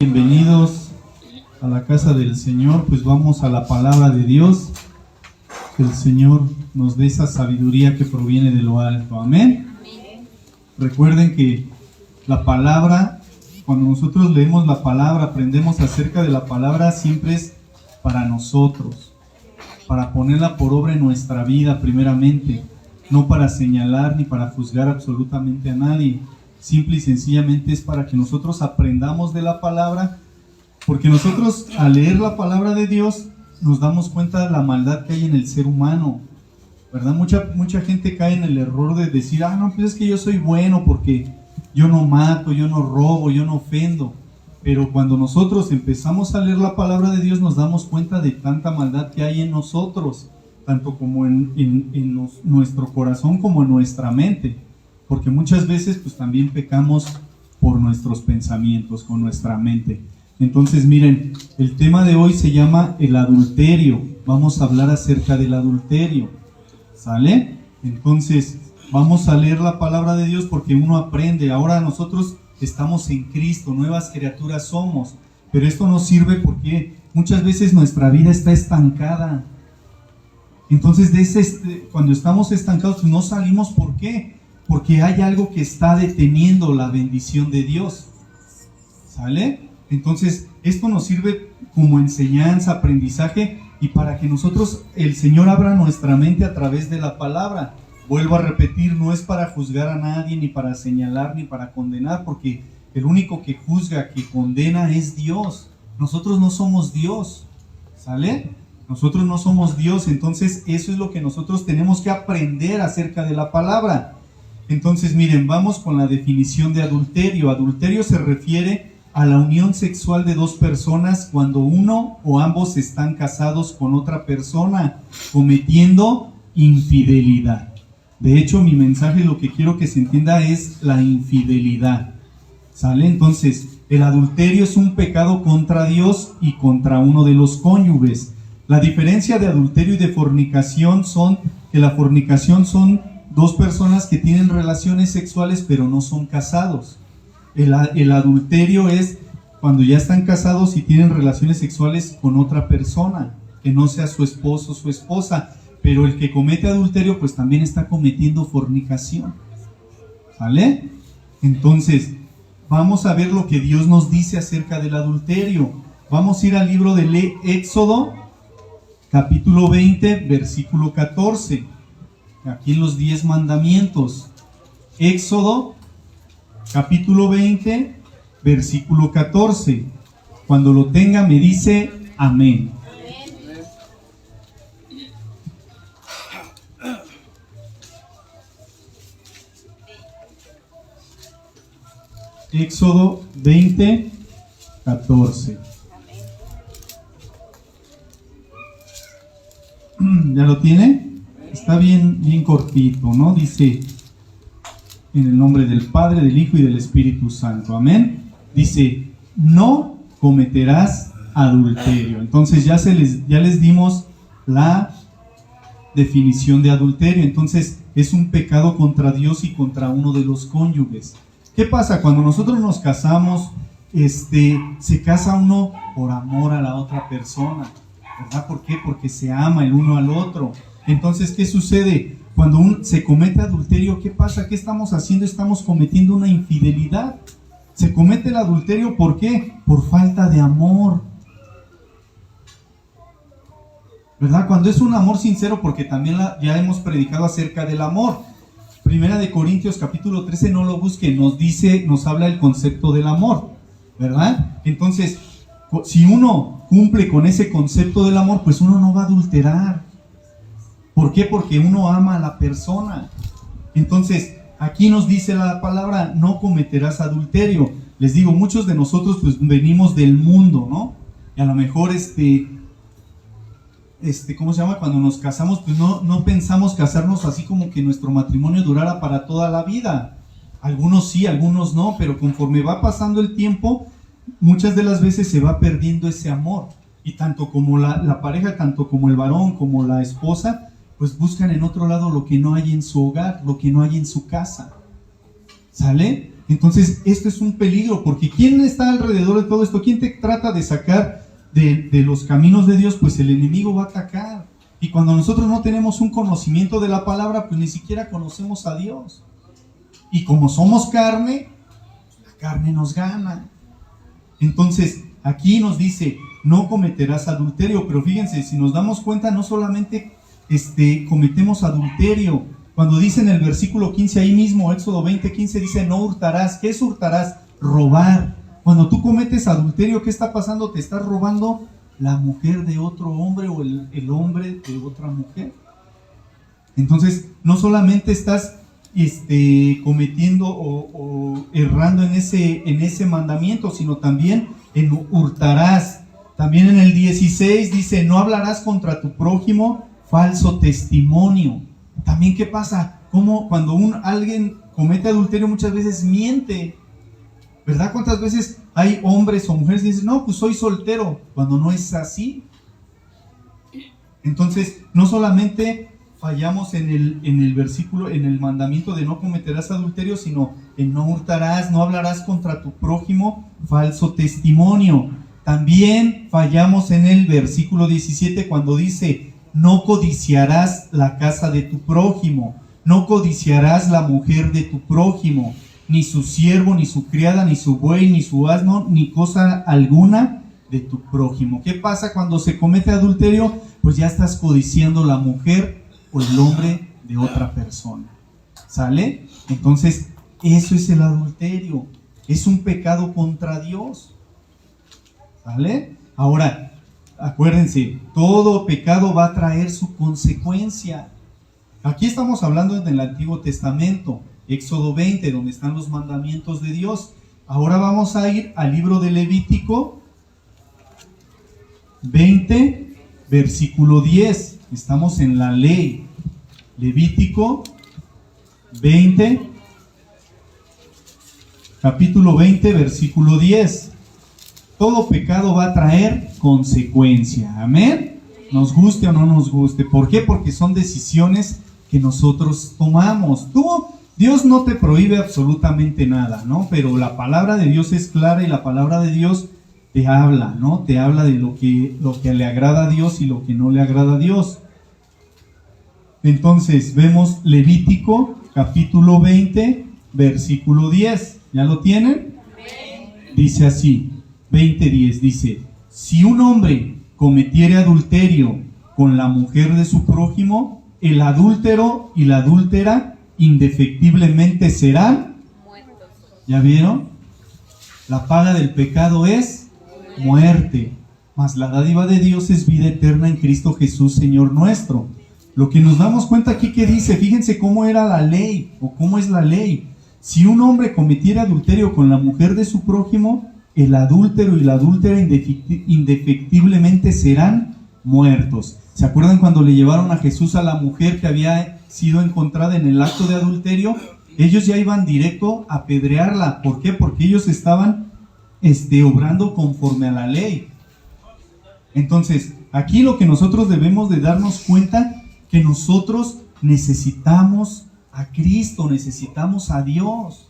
Bienvenidos a la casa del Señor. Pues vamos a la palabra de Dios. Que el Señor nos dé esa sabiduría que proviene de lo alto. Amén. Recuerden que la palabra, cuando nosotros leemos la palabra, aprendemos acerca de la palabra, siempre es para nosotros, para ponerla por obra en nuestra vida primeramente, no para señalar ni para juzgar absolutamente a nadie. Simple y sencillamente es para que nosotros aprendamos de la palabra, porque nosotros al leer la palabra de Dios nos damos cuenta de la maldad que hay en el ser humano, ¿verdad? Mucha gente cae en el error de decir, no, pues es que yo soy bueno porque yo no mato, yo no robo, yo no ofendo. Pero cuando nosotros empezamos a leer la palabra de Dios nos damos cuenta de tanta maldad que hay en nosotros, tanto como en nuestro corazón como en nuestra mente. Porque muchas veces pues también pecamos por nuestros pensamientos, con nuestra mente. Entonces miren, el tema de hoy se llama el adulterio. Vamos a hablar acerca del adulterio, ¿sale? Entonces vamos a leer la palabra de Dios porque uno aprende. Ahora nosotros estamos en Cristo, nuevas criaturas somos. Pero esto nos sirve porque muchas veces nuestra vida está estancada. Entonces cuando estamos estancados pues no salimos. ¿Por qué? Porque hay algo que está deteniendo la bendición de Dios, ¿sale? Entonces, esto nos sirve como enseñanza, aprendizaje, y para que nosotros, el Señor abra nuestra mente a través de la palabra. Vuelvo a repetir, no es para juzgar a nadie, ni para señalar, ni para condenar, porque el único que juzga, que condena es Dios. Nosotros no somos Dios, ¿sale? Nosotros no somos Dios, entonces eso es lo que nosotros tenemos que aprender acerca de la palabra. Entonces miren, vamos con la definición de adulterio. Adulterio se refiere a la unión sexual de dos personas cuando uno o ambos están casados con otra persona, cometiendo infidelidad. De hecho, mi mensaje, lo que quiero que se entienda es la infidelidad, ¿sale? Entonces, el adulterio es un pecado contra Dios y contra uno de los cónyuges. La diferencia de adulterio y de fornicación son que la fornicación son dos personas que tienen relaciones sexuales pero no son casados. El adulterio es cuando ya están casados y tienen relaciones sexuales con otra persona, que no sea su esposo o su esposa. Pero el que comete adulterio pues también está cometiendo fornicación, ¿vale? Entonces, vamos a ver lo que Dios nos dice acerca del adulterio. Vamos a ir al libro de Éxodo, capítulo 20, versículo 14. Aquí en los 10 mandamientos. Éxodo, capítulo 20, versículo 14. Cuando lo tenga me dice amén. Éxodo 20, 14. ¿Ya lo tiene? Está bien cortito, ¿no? Dice, en el nombre del Padre, del Hijo y del Espíritu Santo. Amén. Dice, no cometerás adulterio. Entonces ya les dimos la definición de adulterio. Entonces es un pecado contra Dios y contra uno de los cónyuges. ¿Qué pasa? Cuando nosotros nos casamos, se casa uno por amor a la otra persona, ¿verdad? ¿Por qué? Porque se ama el uno al otro. Entonces, ¿qué sucede? Cuando se comete adulterio, ¿qué pasa? ¿Qué estamos haciendo? Estamos cometiendo una infidelidad. Se comete el adulterio, ¿por qué? Por falta de amor, ¿verdad? Cuando es un amor sincero, porque también ya hemos predicado acerca del amor. Primera de Corintios, capítulo 13, no lo busquen, nos habla del concepto del amor, ¿verdad? Entonces, si uno cumple con ese concepto del amor, pues uno no va a adulterar. ¿Por qué? Porque uno ama a la persona. Entonces, aquí nos dice la palabra, no cometerás adulterio. Les digo, muchos de nosotros pues venimos del mundo, ¿no? Y a lo mejor ¿cómo se llama? Cuando nos casamos, pues no pensamos casarnos así como que nuestro matrimonio durara para toda la vida. Algunos sí, algunos no, pero conforme va pasando el tiempo, muchas de las veces se va perdiendo ese amor. Y tanto como la pareja, tanto como el varón, como la esposa, pues buscan en otro lado lo que no hay en su hogar, lo que no hay en su casa, ¿sale? Entonces, esto es un peligro, porque ¿quién está alrededor de todo esto? ¿Quién te trata de sacar de los caminos de Dios? Pues el enemigo va a atacar. Y cuando nosotros no tenemos un conocimiento de la palabra, pues ni siquiera conocemos a Dios. Y como somos carne, la carne nos gana. Entonces, aquí nos dice, no cometerás adulterio, pero fíjense, si nos damos cuenta, no solamente cometemos adulterio. Cuando dice en el versículo 15, ahí mismo, Éxodo 20:15, dice, no hurtarás. ¿Qué es hurtarás? Robar. Cuando tú cometes adulterio, ¿qué está pasando? Te estás robando la mujer de otro hombre o el hombre de otra mujer. Entonces, no solamente estás cometiendo o errando en ese mandamiento, sino también en hurtarás. También en el 16 dice, no hablarás contra tu prójimo falso testimonio. También, ¿qué pasa? Como cuando alguien comete adulterio, muchas veces miente, ¿verdad? ¿Cuántas veces hay hombres o mujeres que dicen, no, pues soy soltero, cuando no es así? Entonces, no solamente fallamos en el versículo, en el mandamiento de no cometerás adulterio, sino en no hurtarás, no hablarás contra tu prójimo falso testimonio. También fallamos en el versículo 17 cuando dice, no codiciarás la casa de tu prójimo, no codiciarás la mujer de tu prójimo, ni su siervo, ni su criada, ni su buey, ni su asno, ni cosa alguna de tu prójimo. ¿Qué pasa cuando se comete adulterio? Pues ya estás codiciando la mujer o el hombre de otra persona. ¿Sale? Entonces, eso es el adulterio. Es un pecado contra Dios. ¿Sale? Ahora, acuérdense, todo pecado va a traer su consecuencia. Aquí estamos hablando del Antiguo Testamento, Éxodo 20, donde están los mandamientos de Dios. Ahora vamos a ir al libro de Levítico 20, versículo 10. Estamos en la ley. Levítico 20, capítulo 20, versículo 10. Todo pecado va a traer consecuencia. Amén. Nos guste o no nos guste. ¿Por qué? Porque son decisiones que nosotros tomamos. Dios no te prohíbe absolutamente nada, ¿no? Pero la palabra de Dios es clara y la palabra de Dios te habla, ¿no? Te habla de lo que le agrada a Dios y lo que no le agrada a Dios. Entonces, vemos Levítico, capítulo 20, versículo 10. ¿Ya lo tienen? Dice así, 20:10, dice, si un hombre cometiere adulterio con la mujer de su prójimo, el adúltero y la adúltera indefectiblemente serán muertos. ¿Ya vieron? La paga del pecado es muerte, mas la dádiva de Dios es vida eterna en Cristo Jesús, Señor nuestro. Lo que nos damos cuenta aquí que dice, fíjense cómo era la ley, o cómo es la ley. Si un hombre cometiera adulterio con la mujer de su prójimo, el adúltero y la adúltera indefectiblemente serán muertos. ¿Se acuerdan cuando le llevaron a Jesús a la mujer que había sido encontrada en el acto de adulterio? Ellos ya iban directo a apedrearla. ¿Por qué? Porque ellos estaban obrando conforme a la ley. Entonces, aquí lo que nosotros debemos de darnos cuenta, que nosotros necesitamos a Cristo, necesitamos a Dios.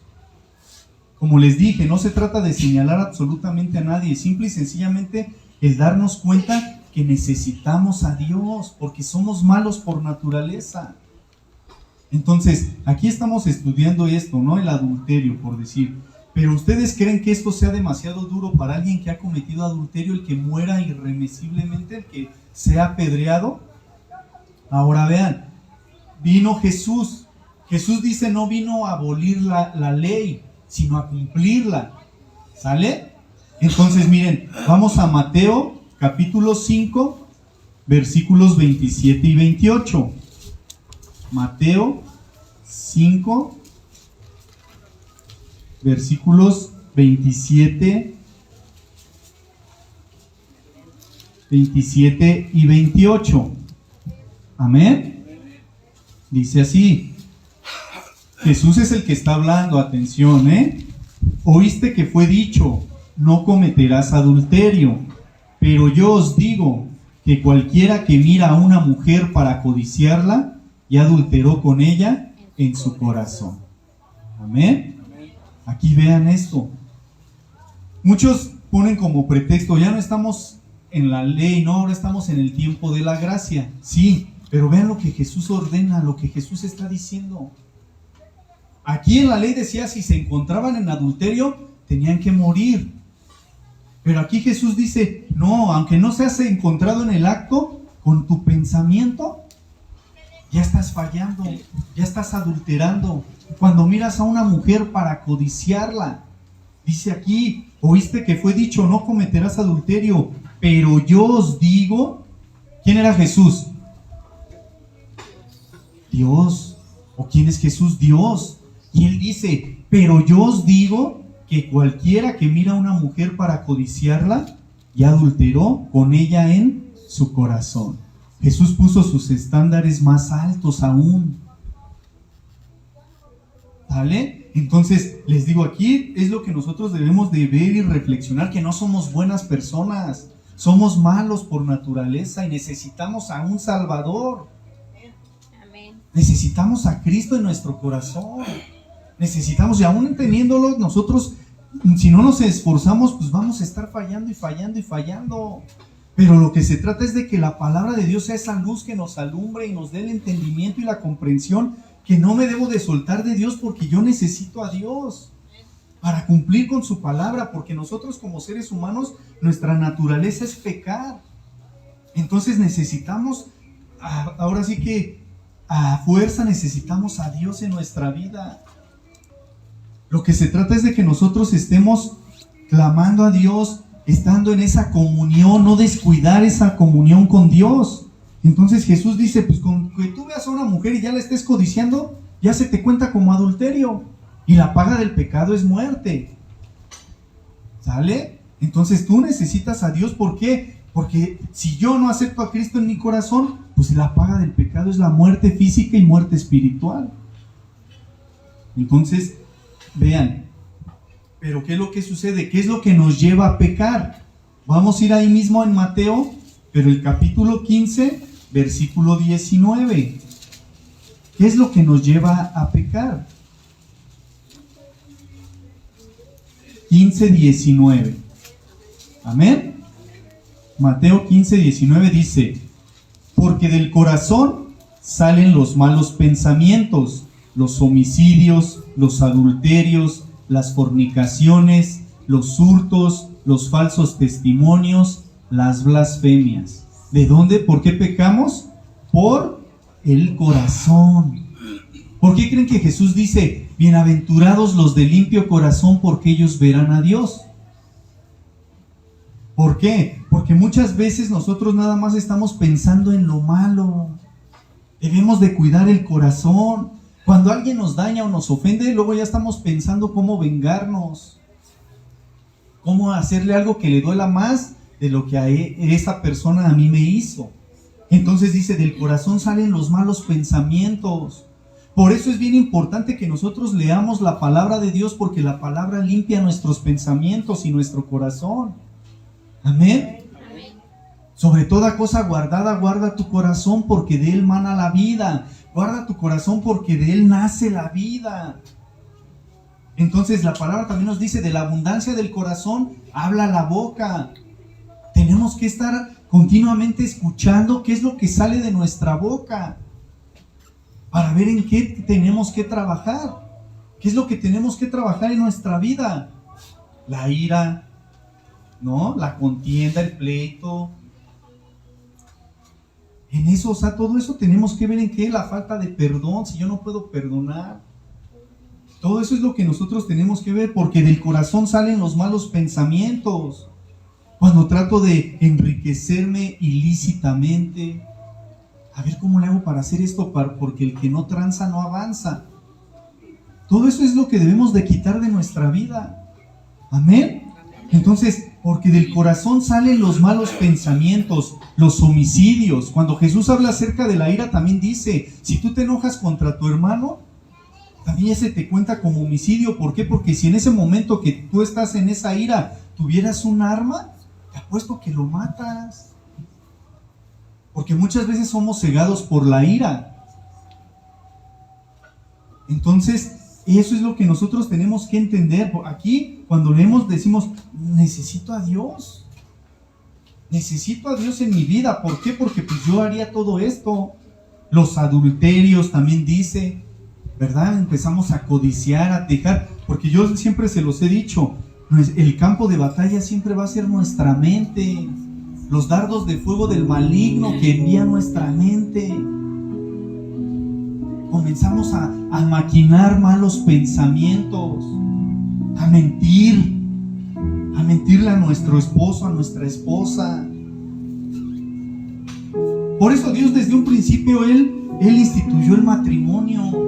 Como les dije, no se trata de señalar absolutamente a nadie, simple y sencillamente el darnos cuenta que necesitamos a Dios, porque somos malos por naturaleza. Entonces, aquí estamos estudiando esto, ¿no? El adulterio, por decir. Pero ¿ustedes creen que esto sea demasiado duro para alguien que ha cometido adulterio, el que muera irremisiblemente, el que sea apedreado? Ahora vean, vino Jesús. Jesús dice, no vino a abolir la ley, sino a cumplirla. ¿Sale? Entonces miren, vamos a Mateo capítulo 5, versículos 27 y 28. Mateo 5, versículos 27 y 28. Amén. Dice así. Jesús es el que está hablando, atención, Oíste que fue dicho, no cometerás adulterio, pero yo os digo que cualquiera que mira a una mujer para codiciarla, ya adulteró con ella en su corazón. Amén. Aquí vean esto. Muchos ponen como pretexto, ya no estamos en la ley, no, ahora estamos en el tiempo de la gracia. Sí, pero vean lo que Jesús ordena, lo que Jesús está diciendo. Aquí en la ley decía, si se encontraban en adulterio, tenían que morir. Pero aquí Jesús dice, no, aunque no seas encontrado en el acto, con tu pensamiento, ya estás fallando, ya estás adulterando. Cuando miras a una mujer para codiciarla, dice aquí, oíste que fue dicho, no cometerás adulterio, pero yo os digo, ¿quién era Jesús? Dios. ¿O quién es Jesús? Dios. Y él dice, pero yo os digo que cualquiera que mira a una mujer para codiciarla, ya adulteró con ella en su corazón. Jesús puso sus estándares más altos aún. ¿Vale? Entonces, les digo, aquí es lo que nosotros debemos de ver y reflexionar, que no somos buenas personas, somos malos por naturaleza y necesitamos a un Salvador. Amén. Necesitamos a Cristo en nuestro corazón. Necesitamos, y aún teniéndolo, nosotros, si no nos esforzamos, pues vamos a estar fallando y fallando y fallando. Pero lo que se trata es de que la palabra de Dios sea esa luz que nos alumbre y nos dé el entendimiento y la comprensión, que no me debo de soltar de Dios porque yo necesito a Dios para cumplir con su palabra, porque nosotros como seres humanos, nuestra naturaleza es pecar. Entonces necesitamos, ahora sí que a fuerza necesitamos a Dios en nuestra vida. Lo que se trata es de que nosotros estemos clamando a Dios, estando en esa comunión, no descuidar esa comunión con Dios. Entonces Jesús dice, pues con que tú veas a una mujer y ya la estés codiciando, ya se te cuenta como adulterio. Y la paga del pecado es muerte. ¿Sale? Entonces tú necesitas a Dios. ¿Por qué? Porque si yo no acepto a Cristo en mi corazón, pues la paga del pecado es la muerte física y muerte espiritual. Entonces, vean, pero ¿qué es lo que sucede? ¿Qué es lo que nos lleva a pecar? Vamos a ir ahí mismo en Mateo, pero el capítulo 15, versículo 19. ¿Qué es lo que nos lleva a pecar? 15, 19. Amén. Mateo 15, 19 dice, porque del corazón salen los malos pensamientos, los homicidios, los adulterios, las fornicaciones, los hurtos, los falsos testimonios, las blasfemias. ¿De dónde? ¿Por qué pecamos? Por el corazón. ¿Por qué creen que Jesús dice, bienaventurados los de limpio corazón, porque ellos verán a Dios? ¿Por qué? Porque muchas veces nosotros nada más estamos pensando en lo malo. Debemos de cuidar el corazón. Cuando alguien nos daña o nos ofende, luego ya estamos pensando cómo vengarnos, cómo hacerle algo que le duela más de lo que a esa persona a mí me hizo. Entonces dice, del corazón salen los malos pensamientos. Por eso es bien importante que nosotros leamos la palabra de Dios, porque la palabra limpia nuestros pensamientos y nuestro corazón. Amén. Amén. Sobre toda cosa guardada, guarda tu corazón, porque de él mana la vida. Guarda tu corazón porque de él nace la vida. Entonces la palabra también nos dice, de la abundancia del corazón habla la boca. Tenemos que estar continuamente escuchando qué es lo que sale de nuestra boca, para ver en qué tenemos que trabajar. ¿Qué es lo que tenemos que trabajar en nuestra vida? La ira, ¿no? La contienda, el pleito. En eso, o sea, todo eso tenemos que ver en qué, la falta de perdón, si yo no puedo perdonar. Todo eso es lo que nosotros tenemos que ver, porque del corazón salen los malos pensamientos. Cuando trato de enriquecerme ilícitamente, a ver cómo le hago para hacer esto, porque el que no tranza no avanza. Todo eso es lo que debemos de quitar de nuestra vida. Amén. Entonces, porque del corazón salen los malos pensamientos, los homicidios. Cuando Jesús habla acerca de la ira, también dice, si tú te enojas contra tu hermano, también ese te cuenta como homicidio. ¿Por qué? Porque si en ese momento que tú estás en esa ira, tuvieras un arma, te apuesto que lo matas. Porque muchas veces somos cegados por la ira. Entonces, eso es lo que nosotros tenemos que entender. Aquí, cuando leemos, decimos, necesito a Dios. Necesito a Dios en mi vida. ¿Por qué? Porque pues yo haría todo esto. Los adulterios también dice, ¿verdad? Empezamos a codiciar, a dejar, porque yo siempre se los he dicho, el campo de batalla siempre va a ser nuestra mente, los dardos de fuego del maligno que envía nuestra mente. Comenzamos a maquinar malos pensamientos, a mentirle a nuestro esposo, a nuestra esposa. Por eso Dios desde un principio Él instituyó el matrimonio.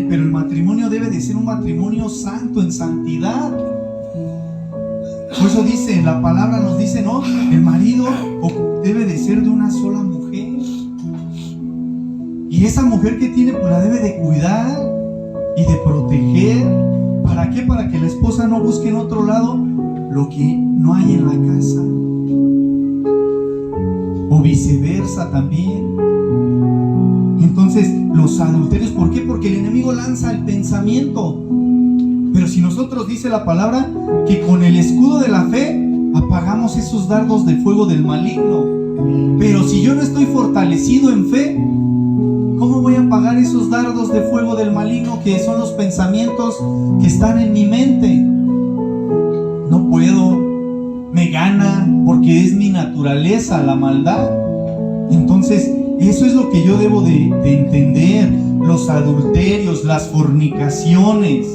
Pero el matrimonio debe de ser un matrimonio santo, en santidad. Por eso dice, la palabra nos dice, ¿no? El marido debe de ser de una sola mujer. Y esa mujer que tiene, pues la debe de cuidar y de proteger. ¿Para qué? Para que la esposa no busque en otro lado lo que no hay en la casa. O viceversa también. Entonces, los adulterios, ¿por qué? Porque el enemigo lanza el pensamiento. Pero si nosotros, dice la palabra, que con el escudo de la fe apagamos esos dardos de fuego del maligno. Pero si yo no estoy fortalecido en fe, ¿cómo voy a apagar esos dardos de fuego del maligno que son los pensamientos que están en mi mente? No puedo, me gana, porque es mi naturaleza la maldad. Entonces, eso es lo que yo debo de entender. Los adulterios, las fornicaciones.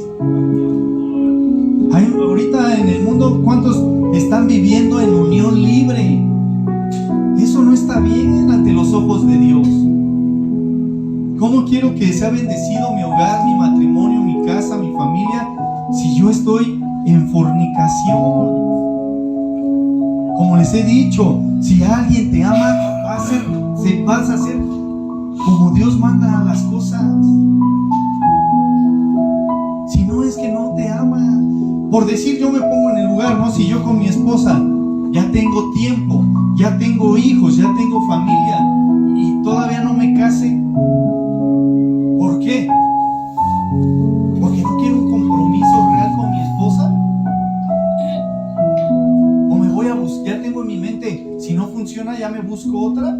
Hay ahorita en el mundo, ¿cuántos están viviendo en unión libre? Eso no está bien ante los ojos de Dios. ¿Cómo quiero que sea bendecido mi hogar, mi matrimonio, mi casa, mi familia, si yo estoy en fornicación? Como les he dicho, si alguien te ama, vas a hacer como Dios manda las cosas. Si no, es que no te ama. Por decir, yo me pongo en el lugar, ¿no? Si yo con mi esposa ya tengo tiempo, ya tengo hijos, ya tengo familia y todavía no me case, ¿por qué? Porque no quiero un compromiso real con mi esposa. O me voy a buscar, ya tengo en mi mente, si no funciona ya me busco otra.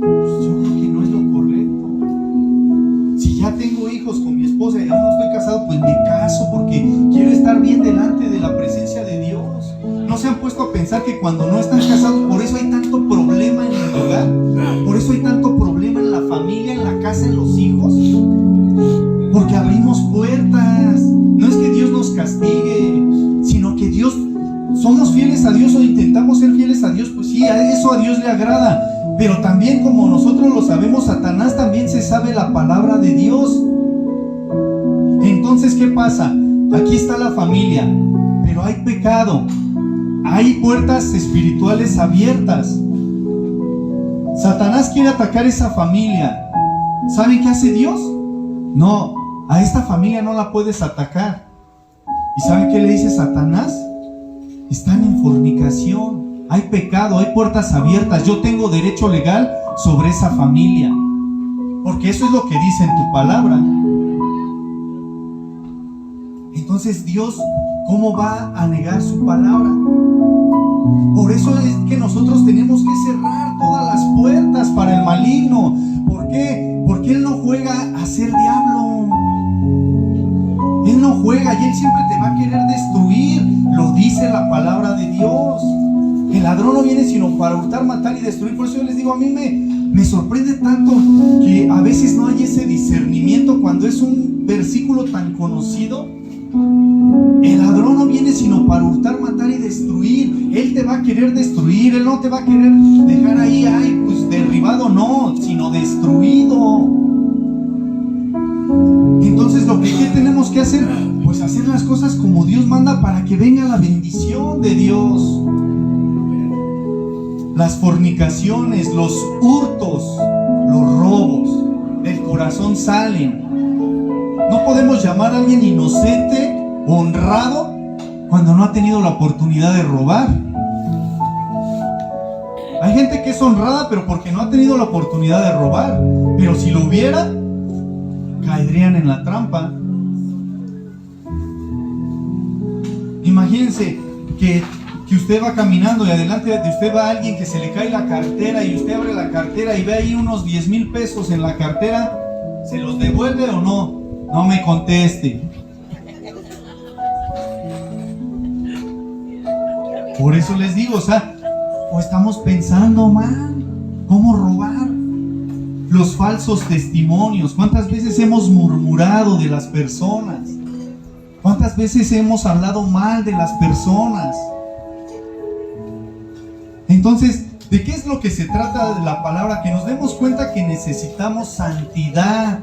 Pues yo creo que no es lo correcto. Si ya tengo hijos con mi esposa y aún no estoy casado, pues me caso porque quiero estar bien delante de la presencia de Dios. ¿No se han puesto a pensar que cuando no están casados, por eso hay tanto problema en el hogar? Por eso hay tanto problema en la familia, en la casa, en los hijos. Porque abrimos puertas. No es que Dios nos castigue, sino que Dios, somos fieles a Dios o intentamos ser fieles a Dios. Pues sí, eso a Dios le agrada. Pero también, como nosotros lo sabemos, Satanás también se sabe la palabra de Dios. Entonces, ¿qué pasa? Aquí está la familia, pero hay pecado. Hay puertas espirituales abiertas. Satanás quiere atacar esa familia. ¿Saben qué hace Dios? No, a esta familia no la puedes atacar. ¿Y saben qué le dice Satanás? Están en fornicación. Hay pecado, hay puertas abiertas. Yo tengo derecho legal sobre esa familia. Porque eso es lo que dice en tu palabra. Entonces Dios, ¿cómo va a negar su palabra? Por eso es que nosotros tenemos que cerrar todas las puertas para el maligno. ¿Por qué? Porque Él no juega a ser diablo. Él no juega y Él siempre te va a querer destruir. Lo dice la palabra de Dios. El ladrón no viene sino para hurtar, matar y destruir. Por eso yo les digo, a mí me sorprende tanto que a veces no hay ese discernimiento cuando es un versículo tan conocido. El ladrón no viene sino para hurtar, matar y destruir. Él te va a querer destruir. Él no te va a querer dejar ahí, ay, pues derribado, no, sino destruido. Entonces lo que tenemos que hacer, pues hacer las cosas como Dios manda para que venga la bendición de Dios. Las fornicaciones, los hurtos, los robos del corazón salen. No podemos llamar a alguien inocente, honrado, cuando no ha tenido la oportunidad de robar. Hay gente que es honrada, pero porque no ha tenido la oportunidad de robar. Pero si lo hubiera, caerían en la trampa. Imagínense que usted va caminando y adelante de usted va alguien que se le cae la cartera y usted abre la cartera y ve ahí unos 10,000 pesos en la cartera. ¿Se los devuelve o no? No me conteste. Por eso les digo, o estamos pensando mal, ¿cómo robar? Los falsos testimonios. ¿Cuántas veces hemos murmurado de las personas? ¿Cuántas veces hemos hablado mal de las personas? Entonces, ¿de qué es lo que se trata de la palabra? Que nos demos cuenta que necesitamos santidad,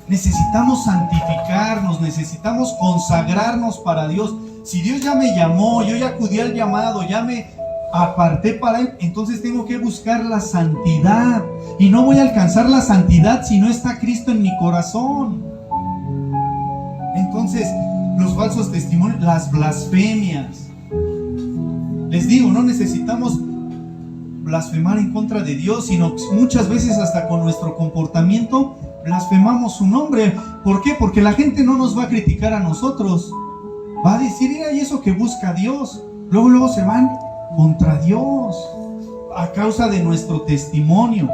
necesitamos santificarnos, necesitamos consagrarnos para Dios. Si Dios ya me llamó, yo ya acudí al llamado, ya me aparté para Él, entonces tengo que buscar la santidad. Y no voy a alcanzar la santidad si no está Cristo en mi corazón. Entonces, los falsos testimonios, las blasfemias. Les digo, no necesitamos blasfemar en contra de Dios, sino muchas veces hasta con nuestro comportamiento blasfemamos su nombre. ¿Por qué? Porque la gente no nos va a criticar a nosotros. Va a decir, mira, y eso que busca a Dios. Luego se van contra Dios a causa de nuestro testimonio.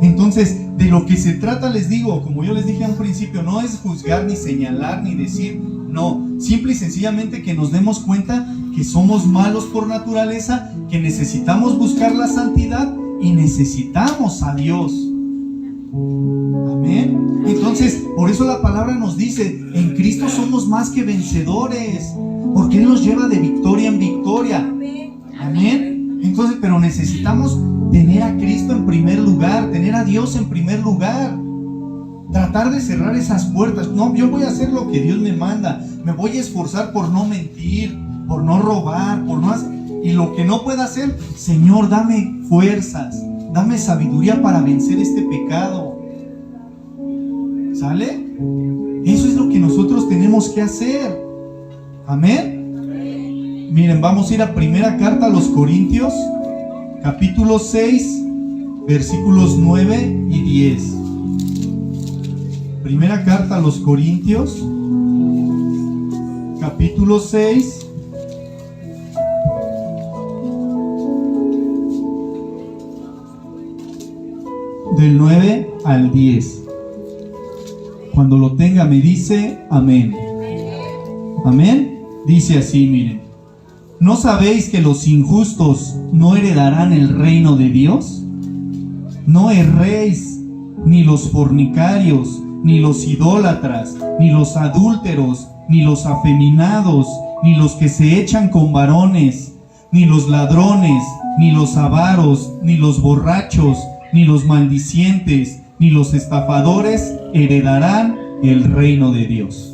Entonces, de lo que se trata, les digo, como yo les dije a un principio, no es juzgar, ni señalar, ni decir, no, simple y sencillamente que nos demos cuenta que somos malos por naturaleza, que necesitamos buscar la santidad y necesitamos a Dios. Amén. Entonces, por eso la palabra nos dice, en Cristo somos más que vencedores, porque Él nos lleva de victoria en victoria. Amén. Entonces, pero necesitamos tener a Cristo en primer lugar, tener a Dios en primer lugar. Tratar de cerrar esas puertas. No, yo voy a hacer lo que Dios me manda. Me voy a esforzar por no mentir, por no robar, por no hacer. Y lo que no pueda hacer, Señor, dame fuerzas, dame sabiduría para vencer este pecado. ¿Sale? Eso es lo que nosotros tenemos que hacer. Amén. Miren, vamos a ir a primera carta a los Corintios, capítulo 6, versículos 9 y 10. Primera carta a los Corintios, capítulo 6, del 9 al 10. Cuando lo tenga me dice amén. Amén. Dice así, miren. ¿No sabéis que los injustos no heredarán el reino de Dios? No erréis, ni los fornicarios, ni los idólatras, ni los adúlteros, ni los afeminados, ni los que se echan con varones, ni los ladrones, ni los avaros, ni los borrachos, ni los maldicientes, ni los estafadores heredarán el reino de Dios.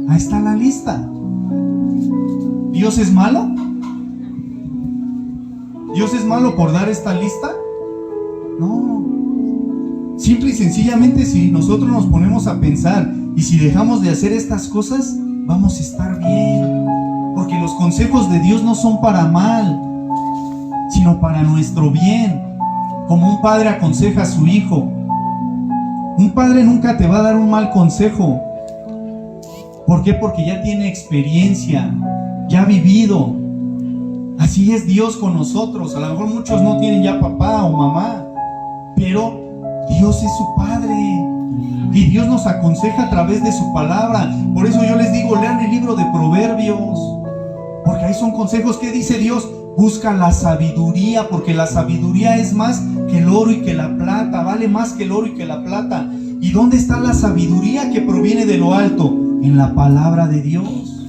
Ahí está la lista. ¿Dios es malo? ¿Dios es malo por dar esta lista? No. Simple y sencillamente, si nosotros nos ponemos a pensar y si dejamos de hacer estas cosas, vamos a estar bien. Porque los consejos de Dios no son para mal, sino para nuestro bien. Como un padre aconseja a su hijo. Un padre nunca te va a dar un mal consejo. ¿Por qué? Porque ya tiene experiencia, ya ha vivido. Así es Dios con nosotros. A lo mejor muchos no tienen ya papá o mamá, pero Dios es su Padre y Dios nos aconseja a través de su palabra. Por eso yo les digo, lean el libro de Proverbios, porque ahí son consejos. ¿Qué dice Dios? Busca la sabiduría, porque la sabiduría es más que el oro y que la plata, vale más que el oro y que la plata. ¿Y dónde está la sabiduría que proviene de lo alto? En la palabra de Dios.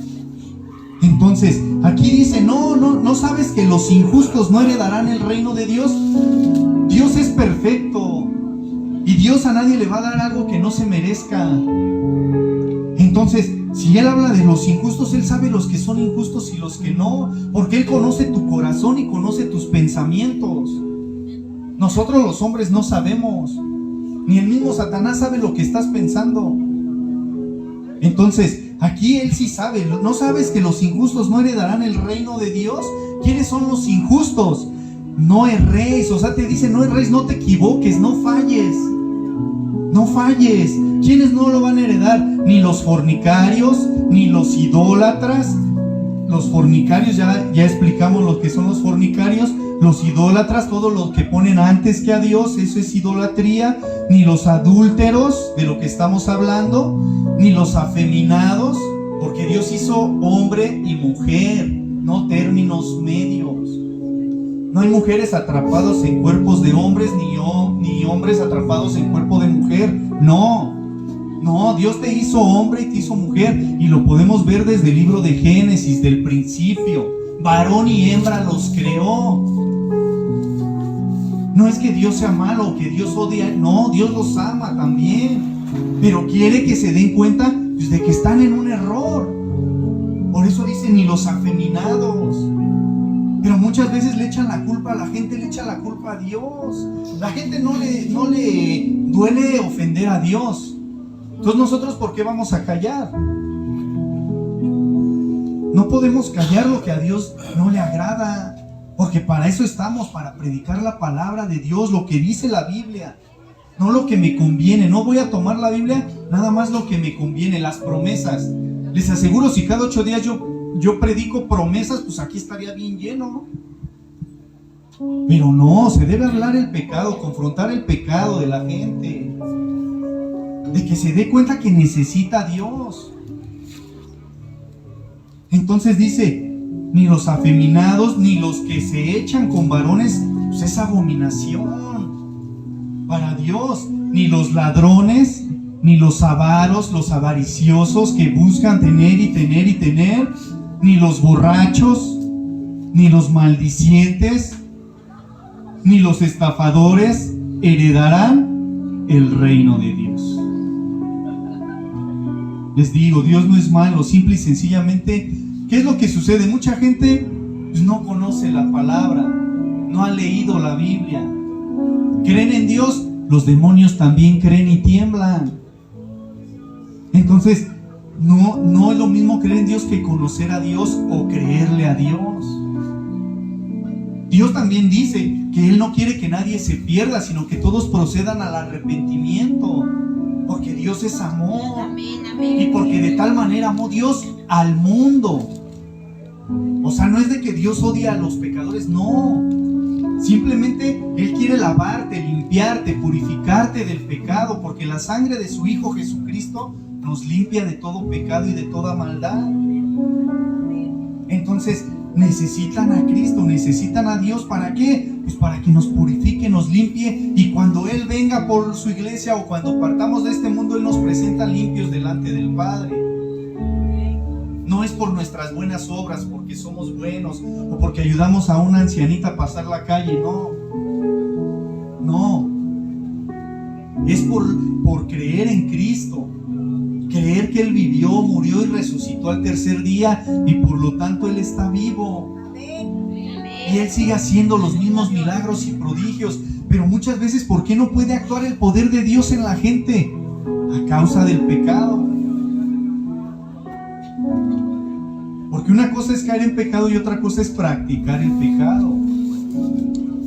Entonces, aquí dice, no sabes que los injustos no heredarán el reino de Dios. Dios es perfecto y Dios a nadie le va a dar algo que no se merezca. Entonces, si Él habla de los injustos, Él sabe los que son injustos y los que no, porque Él conoce tu corazón y conoce tus pensamientos. Nosotros los hombres no sabemos, ni el mismo Satanás sabe lo que estás pensando. Entonces, aquí Él sí sabe. ¿No sabes que los injustos no heredarán el reino de Dios? ¿Quiénes son los injustos? No erréis, o sea, te dice no erréis, no te equivoques, no falles. No falles. ¿Quiénes no lo van a heredar? Ni los fornicarios, ni los idólatras. Los fornicarios, ya explicamos lo que son los fornicarios. Los idólatras, todos los que ponen antes que a Dios, eso es idolatría. Ni los adúlteros, de lo que estamos hablando, ni los afeminados, porque Dios hizo hombre y mujer, no términos medios. No hay mujeres atrapados en cuerpos de hombres, ni hombres atrapados en cuerpo de mujer. No, Dios te hizo hombre y te hizo mujer, y lo podemos ver desde el libro de Génesis, del principio. Varón y hembra los creó. No es que Dios sea malo o que Dios odia, no, Dios los ama también, pero quiere que se den cuenta, pues, de que están en un error. Por eso dice, ni los afeminados. Pero muchas veces le echan la culpa a la gente, le echan la culpa a Dios. La gente no le duele ofender a Dios. Entonces nosotros, ¿por qué vamos a callar? No podemos callar lo que a Dios no le agrada, porque para eso estamos, para predicar la palabra de Dios, lo que dice la Biblia, no lo que me conviene. No voy a tomar la Biblia, nada más lo que me conviene, las promesas. Les aseguro, si cada 8 días yo predico promesas, pues aquí estaría bien lleno, ¿no? Pero no, se debe hablar el pecado, confrontar el pecado de la gente, de que se dé cuenta que necesita a Dios. Entonces dice, ni los afeminados, ni los que se echan con varones, pues es abominación para Dios, ni los ladrones, ni los avaros, los avariciosos que buscan tener y tener y tener, ni los borrachos, ni los maldicientes, ni los estafadores heredarán el reino de Dios. Les digo, Dios no es malo, simple y sencillamente, ¿qué es lo que sucede? Mucha gente pues no conoce la palabra, no ha leído la Biblia. ¿Creen en Dios? Los demonios también creen y tiemblan. Entonces, no es lo mismo creer en Dios que conocer a Dios o creerle a Dios. Dios también dice que Él no quiere que nadie se pierda, sino que todos procedan al arrepentimiento, porque Dios es amor. Amén, amén. Y porque de tal manera amó Dios al mundo. O sea, no es de que Dios odia a los pecadores, no. Simplemente Él quiere lavarte, limpiarte, purificarte del pecado, porque la sangre de su Hijo Jesucristo nos limpia de todo pecado y de toda maldad. Entonces necesitan a Cristo, necesitan a Dios. ¿Para qué? Pues para que nos purifique, nos limpie, y cuando Él venga por su iglesia o cuando partamos de este mundo, Él nos presenta limpios delante del Padre. No es por nuestras buenas obras, porque somos buenos o porque ayudamos a una ancianita a pasar la calle, no. Es por creer en Cristo, creer que Él vivió, murió y resucitó al tercer día, y por lo tanto Él está vivo. Y Él sigue haciendo los mismos milagros y prodigios. Pero muchas veces, ¿por qué no puede actuar el poder de Dios en la gente? A causa del pecado. Porque una cosa es caer en pecado y otra cosa es practicar el pecado.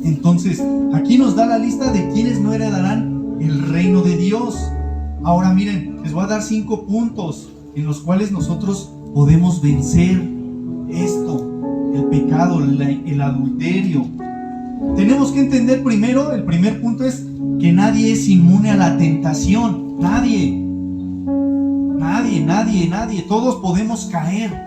Entonces, aquí nos da la lista de quienes no heredarán el reino de Dios. Ahora miren, les voy a dar 5 puntos en los cuales nosotros podemos vencer esto, el pecado, el adulterio. Tenemos que entender primero, el primer punto es que nadie es inmune a la tentación. Nadie. Todos podemos caer.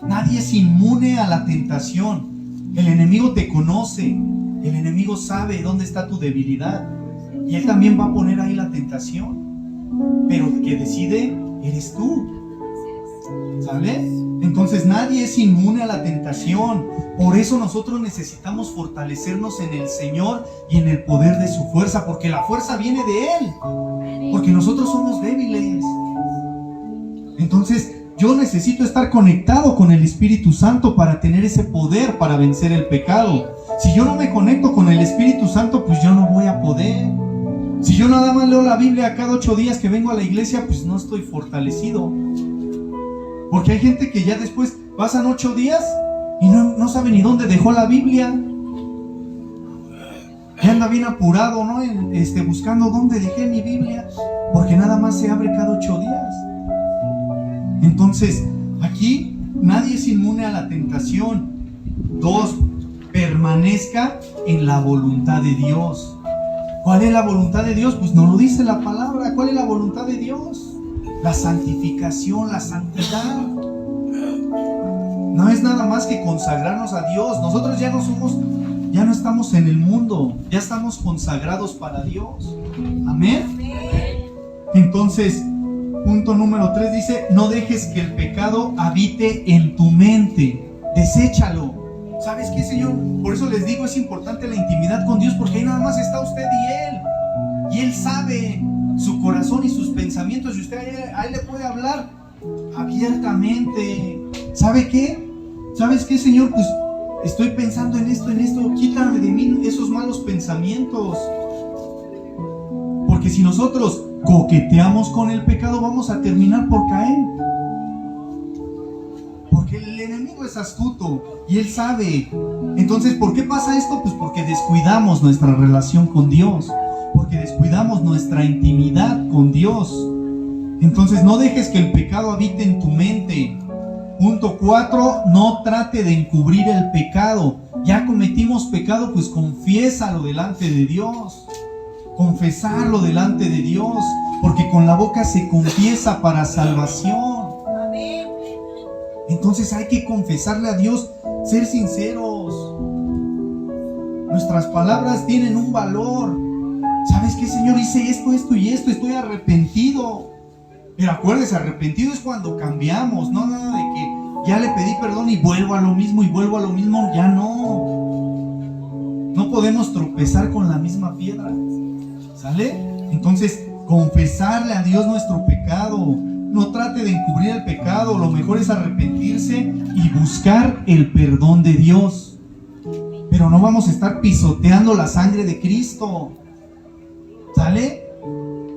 Nadie es inmune a la tentación. El enemigo te conoce. El enemigo sabe dónde está tu debilidad. Y él también va a poner ahí la tentación. Pero el que decide eres tú. ¿Sale? Entonces nadie es inmune a la tentación. Por eso nosotros necesitamos fortalecernos en el Señor y en el poder de su fuerza, porque la fuerza viene de Él. Porque nosotros somos débiles. Entonces yo necesito estar conectado con el Espíritu Santo para tener ese poder para vencer el pecado. Si yo no me conecto con el Espíritu Santo, pues yo no voy a poder. Si yo nada más leo la Biblia cada 8 días que vengo a la iglesia, pues no estoy fortalecido. Porque hay gente que ya después pasan 8 días y no sabe ni dónde dejó la Biblia. Ya anda bien apurado, ¿no? Buscando dónde dejé mi Biblia. porque nada más se abre cada 8 días. Entonces, aquí nadie es inmune a la tentación. 2, permanezca en la voluntad de Dios. ¿Cuál es la voluntad de Dios? Pues nos lo dice la palabra. ¿Cuál es la voluntad de Dios? La santificación, la santidad. No es nada más que consagrarnos a Dios. Nosotros ya no estamos en el mundo, ya estamos consagrados para Dios. Amén. Entonces, punto número 3 dice: no dejes que el pecado habite en tu mente. Deséchalo. ¿Sabes qué, Señor? Por eso les digo, es importante la intimidad con Dios, porque ahí nada más está usted y Él. Y Él sabe su corazón y sus pensamientos, y usted a Él le puede hablar abiertamente. ¿Sabe qué? ¿Sabes qué, Señor? Pues estoy pensando en esto, quítame de mí esos malos pensamientos. Porque si nosotros coqueteamos con el pecado, vamos a terminar por caer. Porque el enemigo es astuto y él sabe. Entonces, ¿por qué pasa esto? Pues porque descuidamos nuestra relación con Dios, porque descuidamos nuestra intimidad con Dios. Entonces, no dejes que el pecado habite en tu mente. Punto 4, no trate de encubrir el pecado. Ya cometimos pecado, pues confiésalo delante de Dios. Confesarlo delante de Dios, porque con la boca se confiesa para salvación. Entonces hay que confesarle a Dios, ser sinceros. Nuestras palabras tienen un valor. ¿Sabes qué, Señor? Hice esto y esto, estoy arrepentido. Pero acuérdese, arrepentido es cuando cambiamos, no nada de que ya le pedí perdón y vuelvo a lo mismo, ya no. No podemos tropezar con la misma piedra, ¿sale? Entonces, confesarle a Dios nuestro pecado. No trate de encubrir el pecado, lo mejor es arrepentirse y buscar el perdón de Dios. Pero no vamos a estar pisoteando la sangre de Cristo, ¿sale?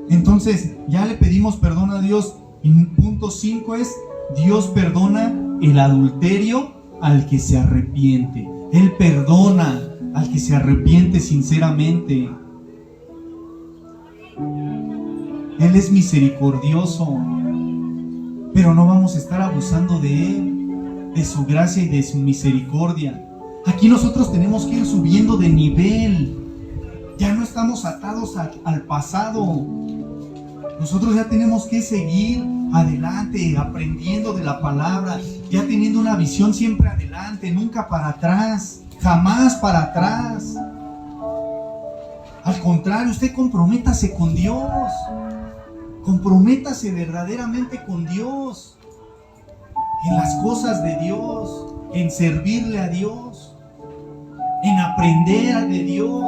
Entonces, ya le pedimos perdón a Dios. Y punto 5 es: Dios perdona el adulterio al que se arrepiente. Él perdona al que se arrepiente sinceramente. Él es misericordioso, pero no vamos a estar abusando de Él, de su gracia y de su misericordia. Aquí nosotros tenemos que ir subiendo de nivel. Ya no estamos atados al pasado. Nosotros ya tenemos que seguir adelante, aprendiendo de la palabra, ya teniendo una visión siempre adelante, nunca para atrás, jamás para atrás. Al contrario, usted comprométase con Dios. Comprométase verdaderamente con Dios, en las cosas de Dios, en servirle a Dios, en aprender de Dios,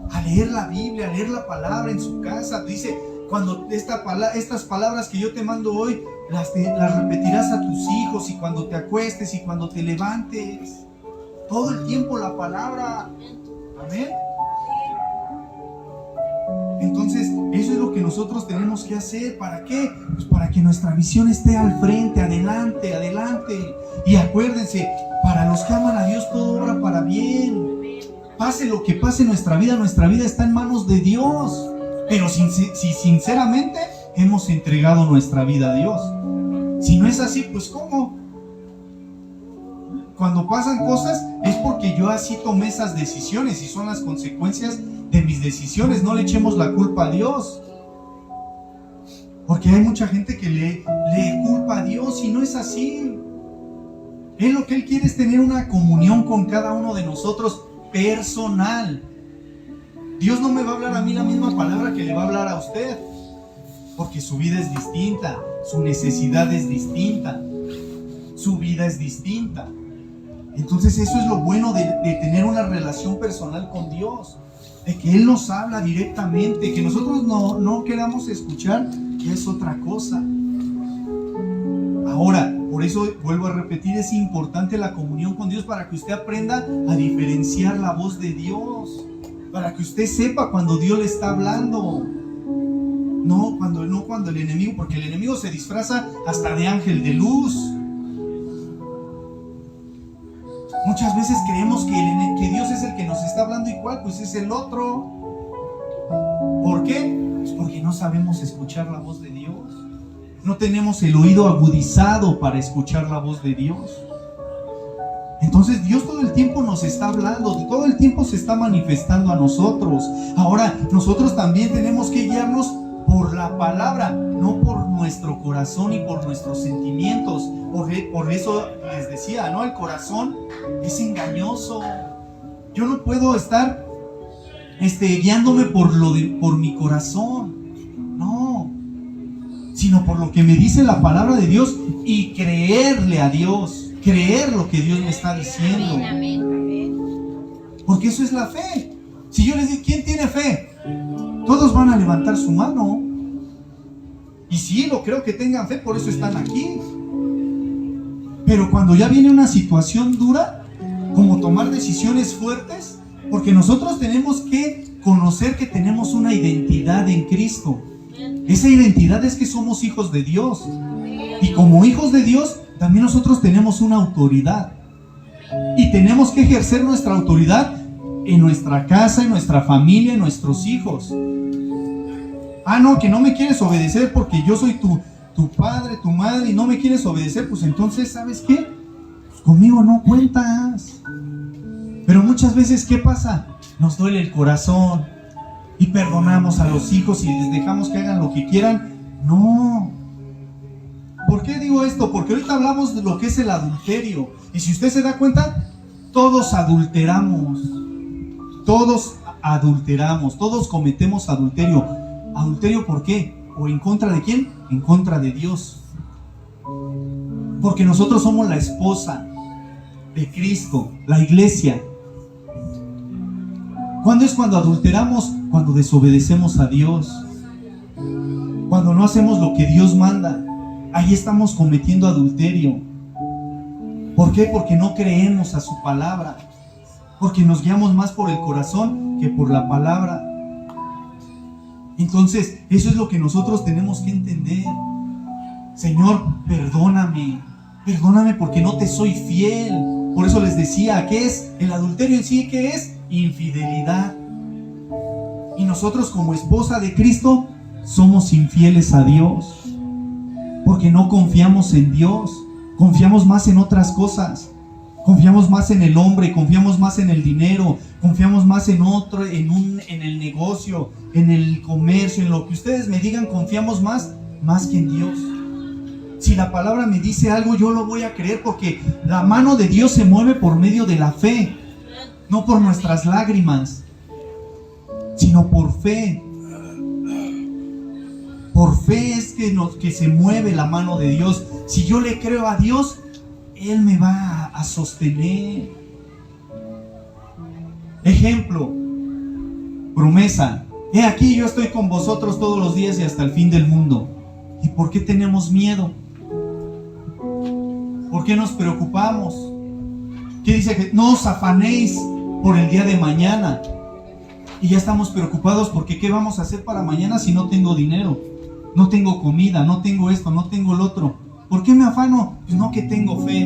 a leer la Biblia, a leer la palabra en su casa. Dice, cuando estas palabras que yo te mando hoy, las repetirás a tus hijos, y cuando te acuestes y cuando te levantes, todo el tiempo la palabra. Amén. Entonces, eso es lo que nosotros tenemos que hacer. ¿Para qué? Pues para que nuestra visión esté al frente, adelante. Y acuérdense, para los que aman a Dios todo obra para bien. Pase lo que pase en nuestra vida está en manos de Dios. Pero si sinceramente hemos entregado nuestra vida a Dios. Si no es así, pues ¿cómo? Cuando pasan cosas es porque yo así tomé esas decisiones y son las consecuencias de mis decisiones. No le echemos la culpa a Dios, porque hay mucha gente que le culpa a Dios y no es así. Él lo que Él quiere es tener una comunión con cada uno de nosotros personal. Dios no me va a hablar a mí la misma palabra que le va a hablar a usted, porque su vida es distinta, su necesidad es distinta, su vida es distinta. Entonces eso es lo bueno de tener una relación personal con Dios, de que Él nos habla directamente. Que nosotros no queramos escuchar, que es otra cosa. Ahora, por eso vuelvo a repetir, es importante la comunión con Dios, para que usted aprenda a diferenciar la voz de Dios, para que usted sepa cuando Dios le está hablando. No cuando el enemigo, porque el enemigo se disfraza hasta de ángel de luz. Muchas veces creemos que Dios es el que nos está hablando, igual pues es el otro. ¿Por qué? no sabemos escuchar la voz de Dios. No tenemos el oído agudizado para escuchar la voz de Dios. Entonces Dios todo el tiempo nos está hablando, todo el tiempo se está manifestando a nosotros. Ahora nosotros también tenemos que guiarnos por la palabra, no por nuestro corazón y por nuestros sentimientos. Por eso les decía, ¿no? El corazón es engañoso. Yo no puedo estar guiándome por mi corazón, no, sino por lo que me dice la palabra de Dios y creerle a Dios, creer lo que Dios me está diciendo. Porque eso es la fe. Si yo les digo, ¿quién tiene fe? Todos van a levantar su mano. Y sí, lo creo que tengan fe, por eso están aquí. Pero cuando ya viene una situación dura, como tomar decisiones fuertes, porque nosotros tenemos que conocer que tenemos una identidad en Cristo. Esa identidad es que somos hijos de Dios. Y como hijos de Dios, también nosotros tenemos una autoridad. Y tenemos que ejercer nuestra autoridad en nuestra casa, en nuestra familia, en nuestros hijos. Ah, no, que no me quieres obedecer porque yo soy tu padre, tu madre, y no me quieres obedecer, pues entonces, ¿sabes qué? Pues conmigo no cuentas. Pero muchas veces, ¿qué pasa? Nos duele el corazón y perdonamos a los hijos y les dejamos que hagan lo que quieran. No. ¿Por qué digo esto? Porque ahorita hablamos de lo que es el adulterio. Y si usted se da cuenta, todos adulteramos. Todos adulteramos. Todos cometemos adulterio. ¿Adulterio por qué? ¿O en contra de quién? En contra de Dios. Porque nosotros somos la esposa de Cristo, la iglesia. ¿Cuándo es cuando adulteramos? Cuando desobedecemos a Dios. Cuando no hacemos lo que Dios manda. Ahí estamos cometiendo adulterio. ¿Por qué? Porque no creemos a su palabra. Porque nos guiamos más por el corazón que por la palabra. Entonces, eso es lo que nosotros tenemos que entender. Señor, perdóname. Perdóname porque no te soy fiel. Por eso les decía, ¿qué es el adulterio en sí? ¿Qué es? Infidelidad. Y nosotros como esposa de Cristo somos infieles a Dios. Porque no confiamos en Dios. Confiamos más en otras cosas. Confiamos más en el hombre, confiamos más en el dinero, confiamos más en el negocio, en el comercio, en lo que ustedes me digan, confiamos más que en Dios. Si la palabra me dice algo, yo lo voy a creer porque la mano de Dios se mueve por medio de la fe, no por nuestras lágrimas, sino por fe. Por fe es que se mueve la mano de Dios. Si yo le creo a Dios, Él me va a sostener. Ejemplo, promesa. He aquí yo estoy con vosotros todos los días y hasta el fin del mundo. ¿Y por qué tenemos miedo? ¿Por qué nos preocupamos? ¿Qué dice? No os afanéis por el día de mañana. Y ya estamos preocupados porque ¿qué vamos a hacer para mañana si no tengo dinero? No tengo comida, no tengo esto, no tengo el otro. ¿Por qué me afano? Pues no, que tengo fe.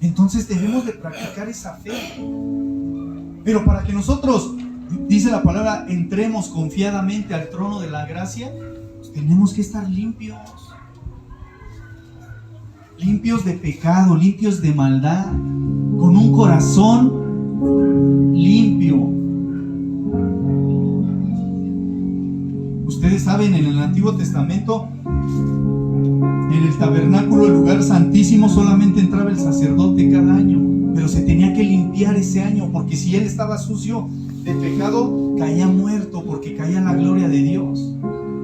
Entonces debemos de practicar esa fe. Pero para que nosotros, dice la palabra, entremos confiadamente al trono de la gracia, pues tenemos que estar limpios. Limpios de pecado, limpios de maldad, con un corazón limpio. Ustedes saben, en el Antiguo Testamento, en el tabernáculo, el lugar santísimo, solamente entraba el sacerdote cada año, pero se tenía que limpiar ese año, porque si él estaba sucio de pecado, caía muerto, porque caía la gloria de Dios.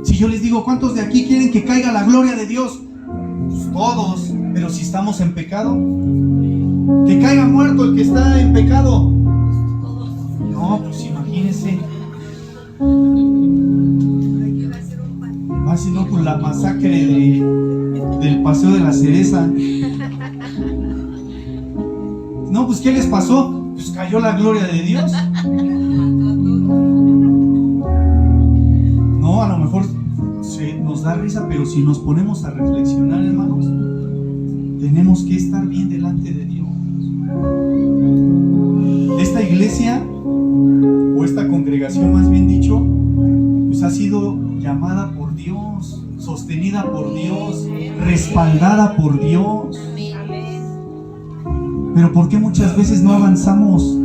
Si yo les digo, ¿cuántos de aquí quieren que caiga la gloria de Dios? Pues todos, pero si estamos en pecado, que caiga muerto el que está en pecado. No, pues imagínense. Si no, con la masacre del Paseo de la Cereza. No, pues ¿qué les pasó? Pues cayó la gloria de Dios. No, a lo mejor nos da risa, pero si nos ponemos a reflexionar, hermanos, tenemos que estar bien delante de Dios. Esta iglesia o esta congregación más bien dicho, pues ha sido llamada por Dios, sostenida por Dios, respaldada por Dios. Pero ¿por qué muchas veces no avanzamos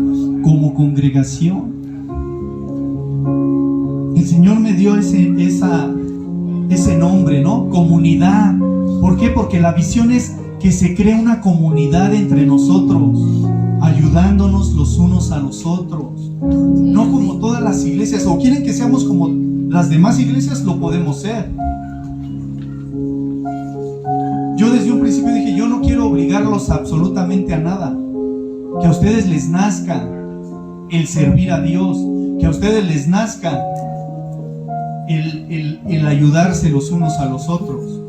como congregación? El Señor me dio ese nombre, ¿no? Comunidad. ¿Por qué? Porque la visión es que se cree una comunidad entre nosotros, ayudándonos los unos a los otros. No como todas las iglesias, o quieren que seamos como las demás iglesias, lo podemos ser. Yo desde un principio dije, yo no quiero obligarlos absolutamente a nada. Que a ustedes les nazca el servir a Dios, que a ustedes les nazca el ayudarse los unos a los otros.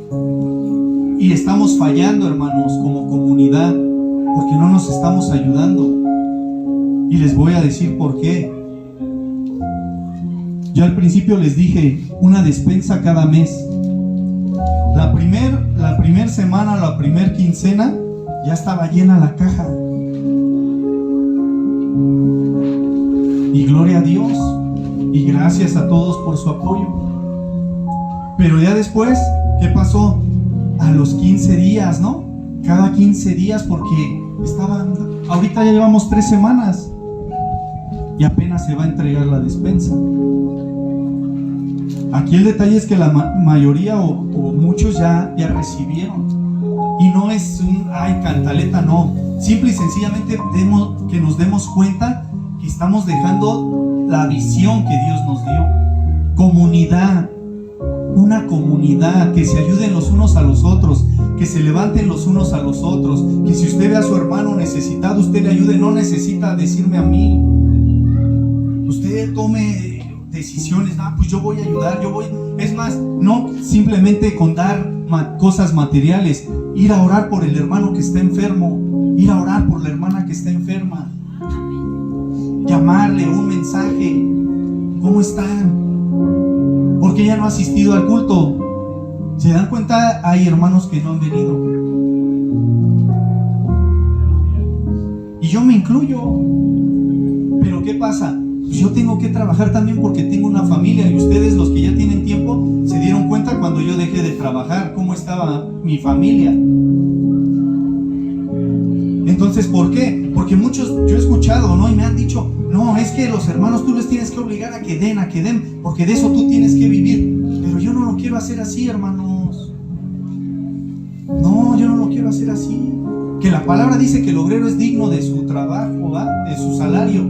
Y estamos fallando, hermanos, como comunidad, porque no nos estamos ayudando. Y les voy a decir por qué. Yo al principio les dije, una despensa cada mes. La primer semana, la primer quincena, ya estaba llena la caja. Y gloria a Dios. Y gracias a todos por su apoyo. Pero ya después, ¿qué pasó? A los 15 días, ¿no? Cada 15 días, porque ahorita ya llevamos 3 semanas y apenas se va a entregar la despensa. Aquí el detalle es que la mayoría o muchos ya recibieron. Y no es cantaleta, no. Simple y sencillamente que nos demos cuenta que estamos dejando la visión que Dios nos dio. Comunidad, una comunidad, que se ayuden los unos a los otros, que se levanten los unos a los otros, que si usted ve a su hermano necesitado, usted le ayude, no necesita decirme a mí. Usted tome decisiones, pues yo voy a ayudar, es más, no simplemente con dar cosas materiales, ir a orar por el hermano que está enfermo, ir a orar por la hermana que está enferma, llamarle un mensaje, ¿cómo están? ¿Por qué ya no ha asistido al culto? ¿Se dan cuenta? Hay hermanos que no han venido. Y yo me incluyo. Pero ¿qué pasa? Pues yo tengo que trabajar también porque tengo una familia. Y ustedes, los que ya tienen tiempo, se dieron cuenta cuando yo dejé de trabajar cómo estaba mi familia. Entonces, ¿por qué? Porque muchos, yo he escuchado, ¿no? Y me han dicho, no, es que los hermanos tú les tienes que obligar a que den, porque de eso tú tienes que vivir. Pero yo no lo quiero hacer así, hermanos. No, yo no lo quiero hacer así. Que la palabra dice que el obrero es digno de su trabajo, ¿va? De su salario.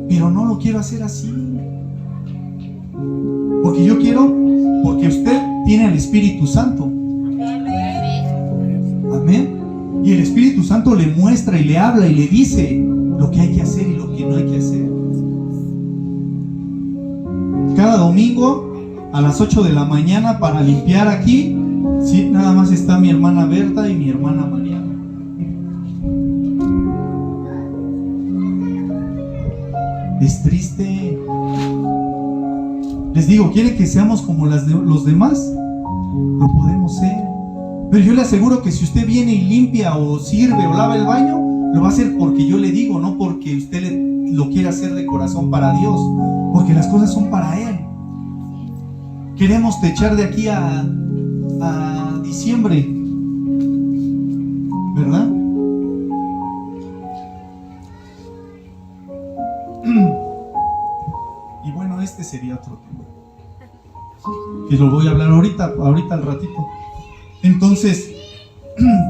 Pero no lo quiero hacer así. Porque yo quiero, porque usted tiene al Espíritu Santo. Amén. Y el Espíritu Santo le muestra y le habla y le dice lo que hay que hacer y lo que no hay que hacer. Cada domingo a las 8 de la mañana para limpiar aquí, sí, nada más está mi hermana Berta y mi hermana Mariana. Es triste. Les digo, ¿quiere que seamos como los demás? Lo podemos ser. Pero yo le aseguro que si usted viene y limpia o sirve o lava el baño, lo va a hacer porque yo le digo, no porque usted lo quiera hacer de corazón para Dios, porque las cosas son para Él. Queremos techar de aquí a diciembre, ¿verdad? Y bueno, este sería otro tema, que lo voy a hablar ahorita al ratito. Entonces,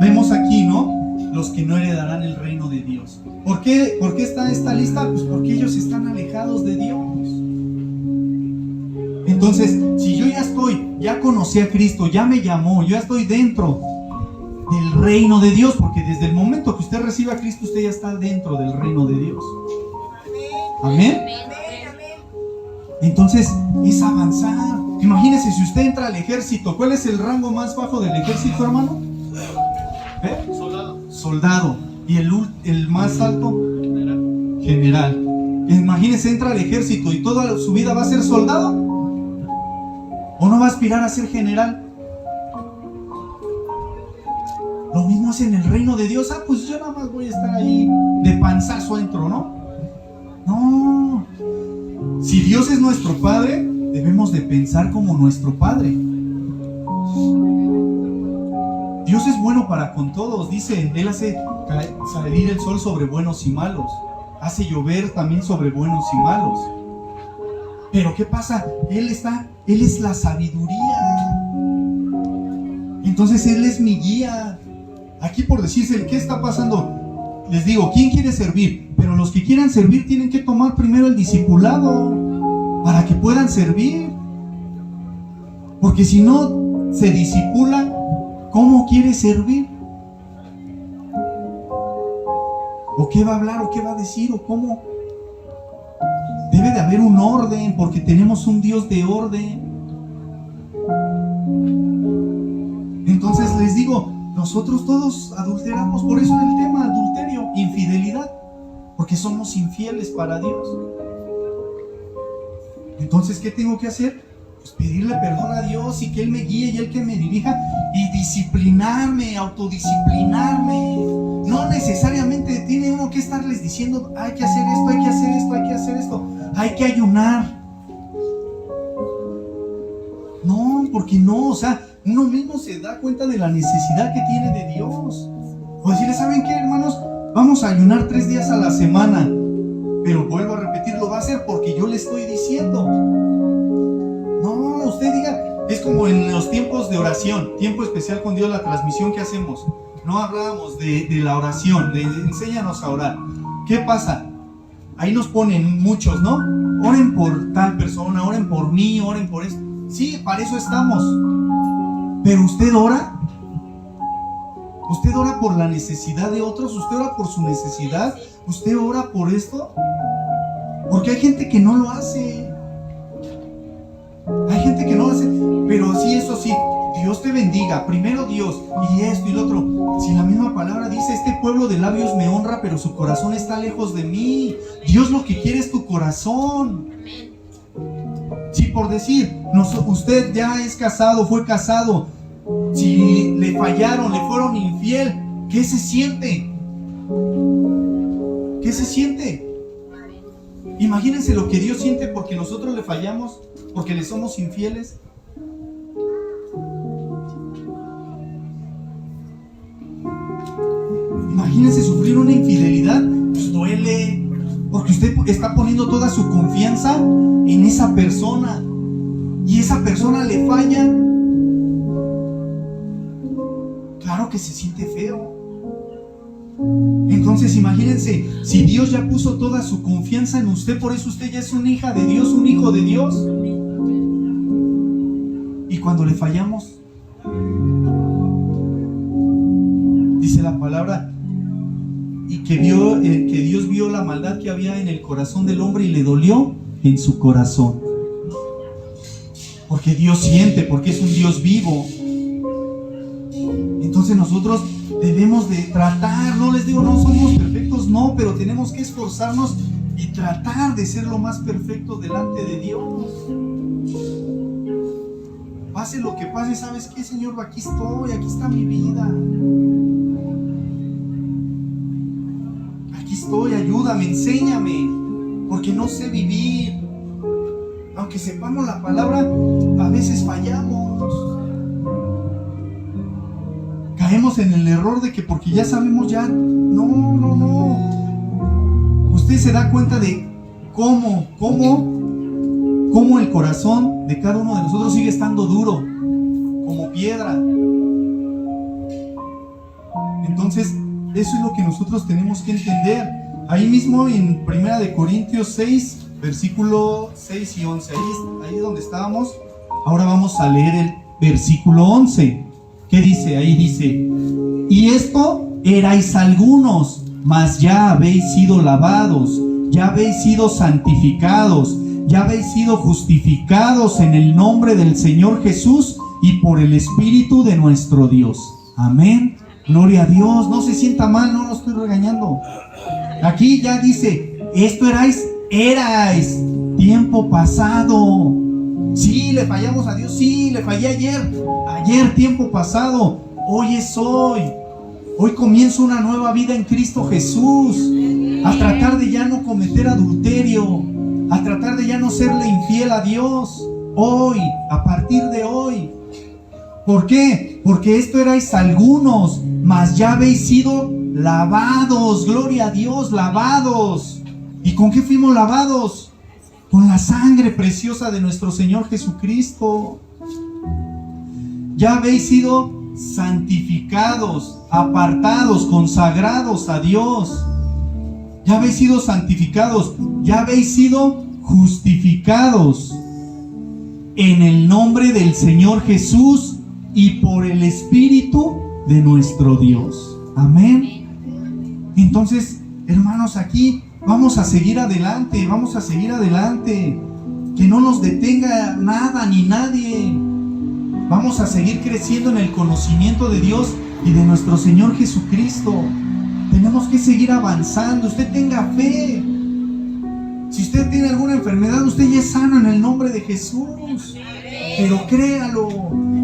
vemos aquí, ¿no? Los que no heredarán el reino de Dios. ¿Por qué está esta lista? Pues porque ellos están alejados de Dios. Entonces, si yo ya conocí a Cristo, ya me llamó, yo ya estoy dentro del reino de Dios, porque desde el momento que usted recibe a Cristo, usted ya está dentro del reino de Dios. Amén. Entonces, es avanzar. Imagínese si usted entra al ejército. ¿Cuál es el rango más bajo del ejército, hermano? Soldado. ¿Y el más alto? General. Imagínese, entra al ejército y toda su vida va a ser soldado. ¿O no va a aspirar a ser general? Lo mismo es en el reino de Dios. Pues yo nada más voy a estar ahí de panzazo entro, ¿no? No. Si Dios es nuestro Padre, debemos de pensar como nuestro Padre. Dios es bueno para con todos. Dice, Él hace salir el sol sobre buenos y malos. Hace llover también sobre buenos y malos. Pero ¿qué pasa? Él es la sabiduría. Entonces Él es mi guía. Aquí por decirse, ¿qué está pasando? Les digo, ¿quién quiere servir? Pero los que quieran servir tienen que tomar primero el discipulado para que puedan servir. Porque si no se discipula, ¿cómo quiere servir? ¿O qué va a hablar? ¿O qué va a decir? ¿O cómo? Debe de haber un orden, porque tenemos un Dios de orden. Entonces les digo, nosotros todos adulteramos. Por eso en el tema adulterio, infidelidad, porque somos infieles para Dios. Entonces, ¿qué tengo que hacer? Pues pedirle perdón a Dios y que Él me guíe y Él que me dirija, y disciplinarme, autodisciplinarme. No necesariamente tiene uno que estarles diciendo, hay que hacer esto, hay que hacer esto, hay que hacer esto, hay que ayunar. No, porque no, o sea, uno mismo se da cuenta de la necesidad que tiene de Dios. O decirle, ¿saben qué, hermanos? Vamos a ayunar 3 días a la semana. Pero vuelvo a repetir, lo va a hacer porque yo le estoy diciendo. No, usted diga, es como en los tiempos de oración, tiempo especial con Dios, la transmisión que hacemos. No hablábamos de la oración, de enséñanos a orar. ¿Qué pasa? Ahí nos ponen muchos, ¿no? Oren por tal persona, oren por mí, oren por esto. Sí, para eso estamos. Pero usted ora. Usted ora por la necesidad de otros. Usted ora por su necesidad. Usted ora por esto. Porque hay gente que no lo hace. Hay gente que no lo hace. Pero sí, eso sí, Dios te bendiga. Primero Dios, y esto y lo otro. Si la misma palabra dice, este pueblo de labios me honra, pero su corazón está lejos de mí. Dios lo que quiere es tu corazón. Si por decir, usted ya es casado, fue casado, si le fallaron, le fueron infiel, ¿qué se siente? ¿Qué se siente? Imagínense lo que Dios siente porque nosotros le fallamos, porque le somos infieles. Imagínense sufrir una infidelidad, pues duele, porque usted está poniendo toda su confianza en esa persona y esa persona le falla. Claro que se siente feo. Entonces imagínense, si Dios ya puso toda su confianza en usted, por eso usted ya es una hija de Dios, un hijo de Dios. Y cuando le fallamos, dice la palabra, y que Dios vio la maldad que había en el corazón del hombre y le dolió en su corazón. Porque Dios siente, porque es un Dios vivo. Entonces nosotros debemos de tratar, no les digo, no somos perfectos, no, pero tenemos que esforzarnos y tratar de ser lo más perfecto delante de Dios. Pase lo que pase, ¿sabes qué, Señor? Aquí estoy, aquí está mi vida. Aquí estoy, ayúdame, enséñame, porque no sé vivir. Aunque sepamos la palabra, a veces fallamos. Caemos en el error de que porque ya sabemos ya, no. Usted se da cuenta de cómo el corazón de cada uno de nosotros sigue estando duro, como piedra. Entonces, eso es lo que nosotros tenemos que entender. Ahí mismo en 1 Corintios 6, versículo 6 y 11, ahí es donde estábamos. Ahora vamos a leer el versículo 11. ¿Qué dice? Ahí dice: y esto erais algunos, mas ya habéis sido lavados, ya habéis sido santificados, ya habéis sido justificados en el nombre del Señor Jesús y por el Espíritu de nuestro Dios. Amén. Gloria a Dios. No se sienta mal, no lo estoy regañando. Aquí ya dice, esto erais tiempo pasado. Sí, le fallamos a Dios, sí, le fallé ayer, tiempo pasado. Hoy es hoy. Hoy comienzo una nueva vida en Cristo Jesús. a tratar de ya no cometer adulterio, a tratar de ya no serle infiel a Dios hoy, a partir de hoy. ¿Por qué? Porque esto erais algunos, mas ya habéis sido lavados, gloria a Dios, lavados. ¿Y con qué fuimos lavados? Con la sangre preciosa de nuestro Señor Jesucristo. Ya habéis sido santificados, apartados, consagrados a Dios. Ya habéis sido santificados, ya habéis sido justificados en el nombre del Señor Jesús y por el Espíritu de nuestro Dios. Amén. Entonces, hermanos, aquí vamos a seguir adelante, vamos a seguir adelante. Que no nos detenga nada ni nadie. Vamos a seguir creciendo en el conocimiento de Dios y de nuestro Señor Jesucristo. Tenemos que seguir avanzando. Usted tenga fe. Si usted tiene alguna enfermedad, usted ya es sano en el nombre de Jesús. Pero créalo.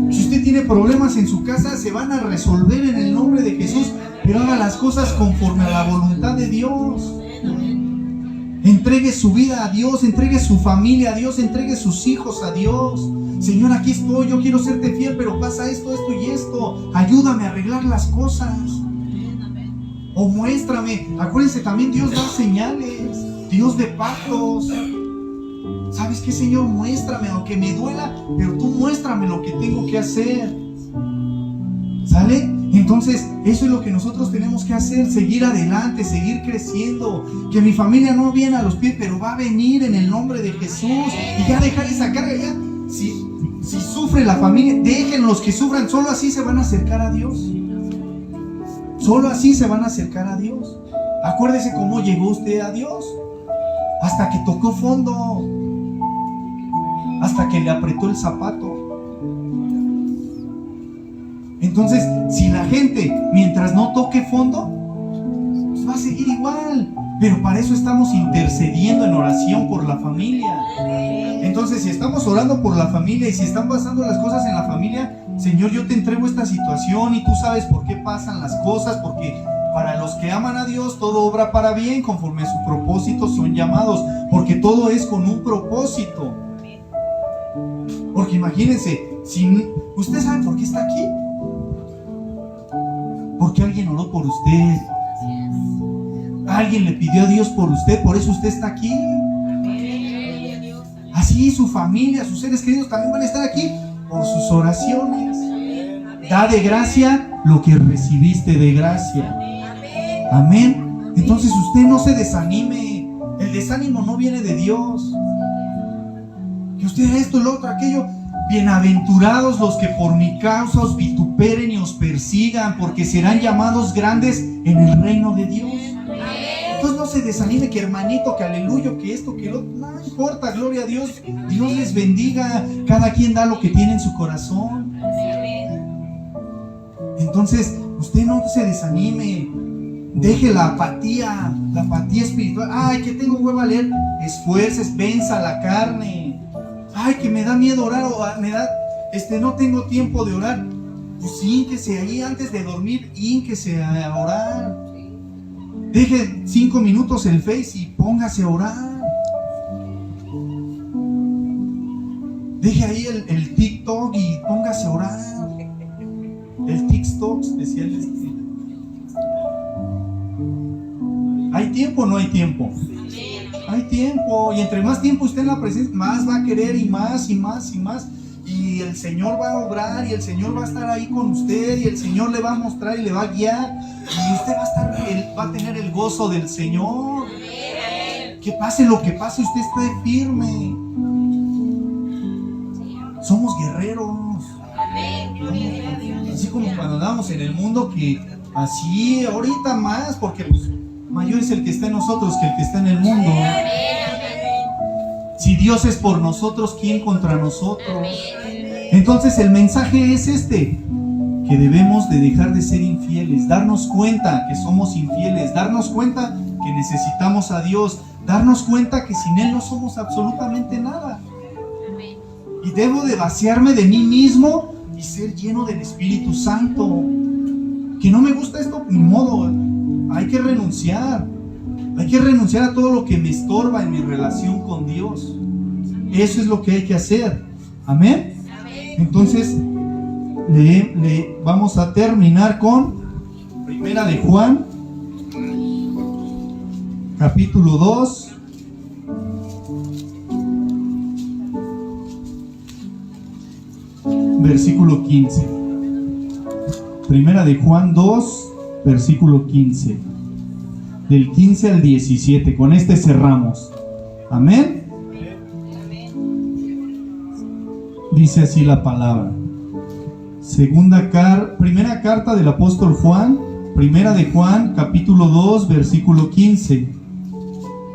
Si usted tiene problemas en su casa, se van a resolver en el nombre de Jesús. Pero haga las cosas conforme a la voluntad de Dios. Entregue su vida a Dios, entregue su familia a Dios, entregue sus hijos a Dios. Señor, aquí estoy, yo quiero serte fiel, pero pasa esto, esto y esto. Ayúdame a arreglar las cosas. O muéstrame. Acuérdense, también Dios da señales, Dios de pactos. ¿Sabes qué, Señor? Muéstrame, aunque me duela, pero tú muéstrame lo que tengo que hacer. ¿Sale? Entonces, eso es lo que nosotros tenemos que hacer, seguir adelante, seguir creciendo. Que mi familia no viene a los pies, pero va a venir en el nombre de Jesús. Y ya dejar esa carga, ya. Si sufre la familia, dejen los que sufran, solo así se van a acercar a Dios. Solo así se van a acercar a Dios. Acuérdese cómo llegó usted a Dios. Hasta que tocó fondo. Hasta que le apretó el zapato. Entonces, si la gente, mientras no toque fondo, pues va a seguir igual. Pero para eso estamos intercediendo en oración por la familia. Entonces, si estamos orando por la familia y si están pasando las cosas en la familia, Señor, yo te entrego esta situación y tú sabes por qué pasan las cosas, porque para los que aman a Dios todo obra para bien, conforme a su propósito son llamados, porque todo es con un propósito. Porque imagínense, si usted sabe por qué está aquí, porque alguien oró por usted, alguien le pidió a Dios por usted, por eso usted está aquí. Así su familia, sus seres queridos también van a estar aquí por sus oraciones. Da de gracia lo que recibiste de gracia. Amén. Entonces usted no se desanime. El desánimo no viene de Dios. Que usted esto, lo otro, aquello. Bienaventurados los que por mi causa os vituperen y os persigan, porque serán llamados grandes en el reino de Dios. Entonces no se desanime, que hermanito, que aleluya, que esto, que lo otro. No importa, gloria a Dios. Dios les bendiga. Cada quien da lo que tiene en su corazón. Entonces usted no se desanime. Deje la apatía espiritual. Ay, que tengo hueva a leer. Esfuerces, venza la carne. Ay, que me da miedo orar, o me da, no tengo tiempo de orar. Pues ínquese ahí antes de dormir, ínquese a orar. Deje 5 minutos el Face y póngase a orar. Deje ahí el TikTok y póngase a orar. El TikTok, decía el ¿Hay tiempo o no hay tiempo? Hay tiempo, y entre más tiempo usted en la presencia, más va a querer y más y más y más. Y el Señor va a obrar y el Señor va a estar ahí con usted y el Señor le va a mostrar y le va a guiar. Y usted va a tener el gozo del Señor. Que pase lo que pase, usted esté firme. Somos guerreros. Así como cuando andamos en el mundo, que así ahorita más, porque pues, mayor es el que está en nosotros que el que está en el mundo. Si Dios es por nosotros, ¿quién contra nosotros? Entonces el mensaje es que debemos de dejar de ser infieles, darnos cuenta que somos infieles, darnos cuenta que necesitamos a Dios, darnos cuenta que sin Él no somos absolutamente nada. Y debo de vaciarme de mí mismo y ser lleno del Espíritu Santo. Que no me gusta esto, ni modo. Hay que renunciar. Hay que renunciar a todo lo que me estorba en mi relación con Dios. Eso es lo que hay que hacer. Amén. Entonces, vamos a terminar con Primera de Juan, capítulo 2. Versículo 15. Primera de Juan 2, versículo 15. Del 15 al 17. Con este cerramos. Amén. Dice así la palabra. Primera carta del apóstol Juan, Primera de Juan, capítulo 2, versículo 15.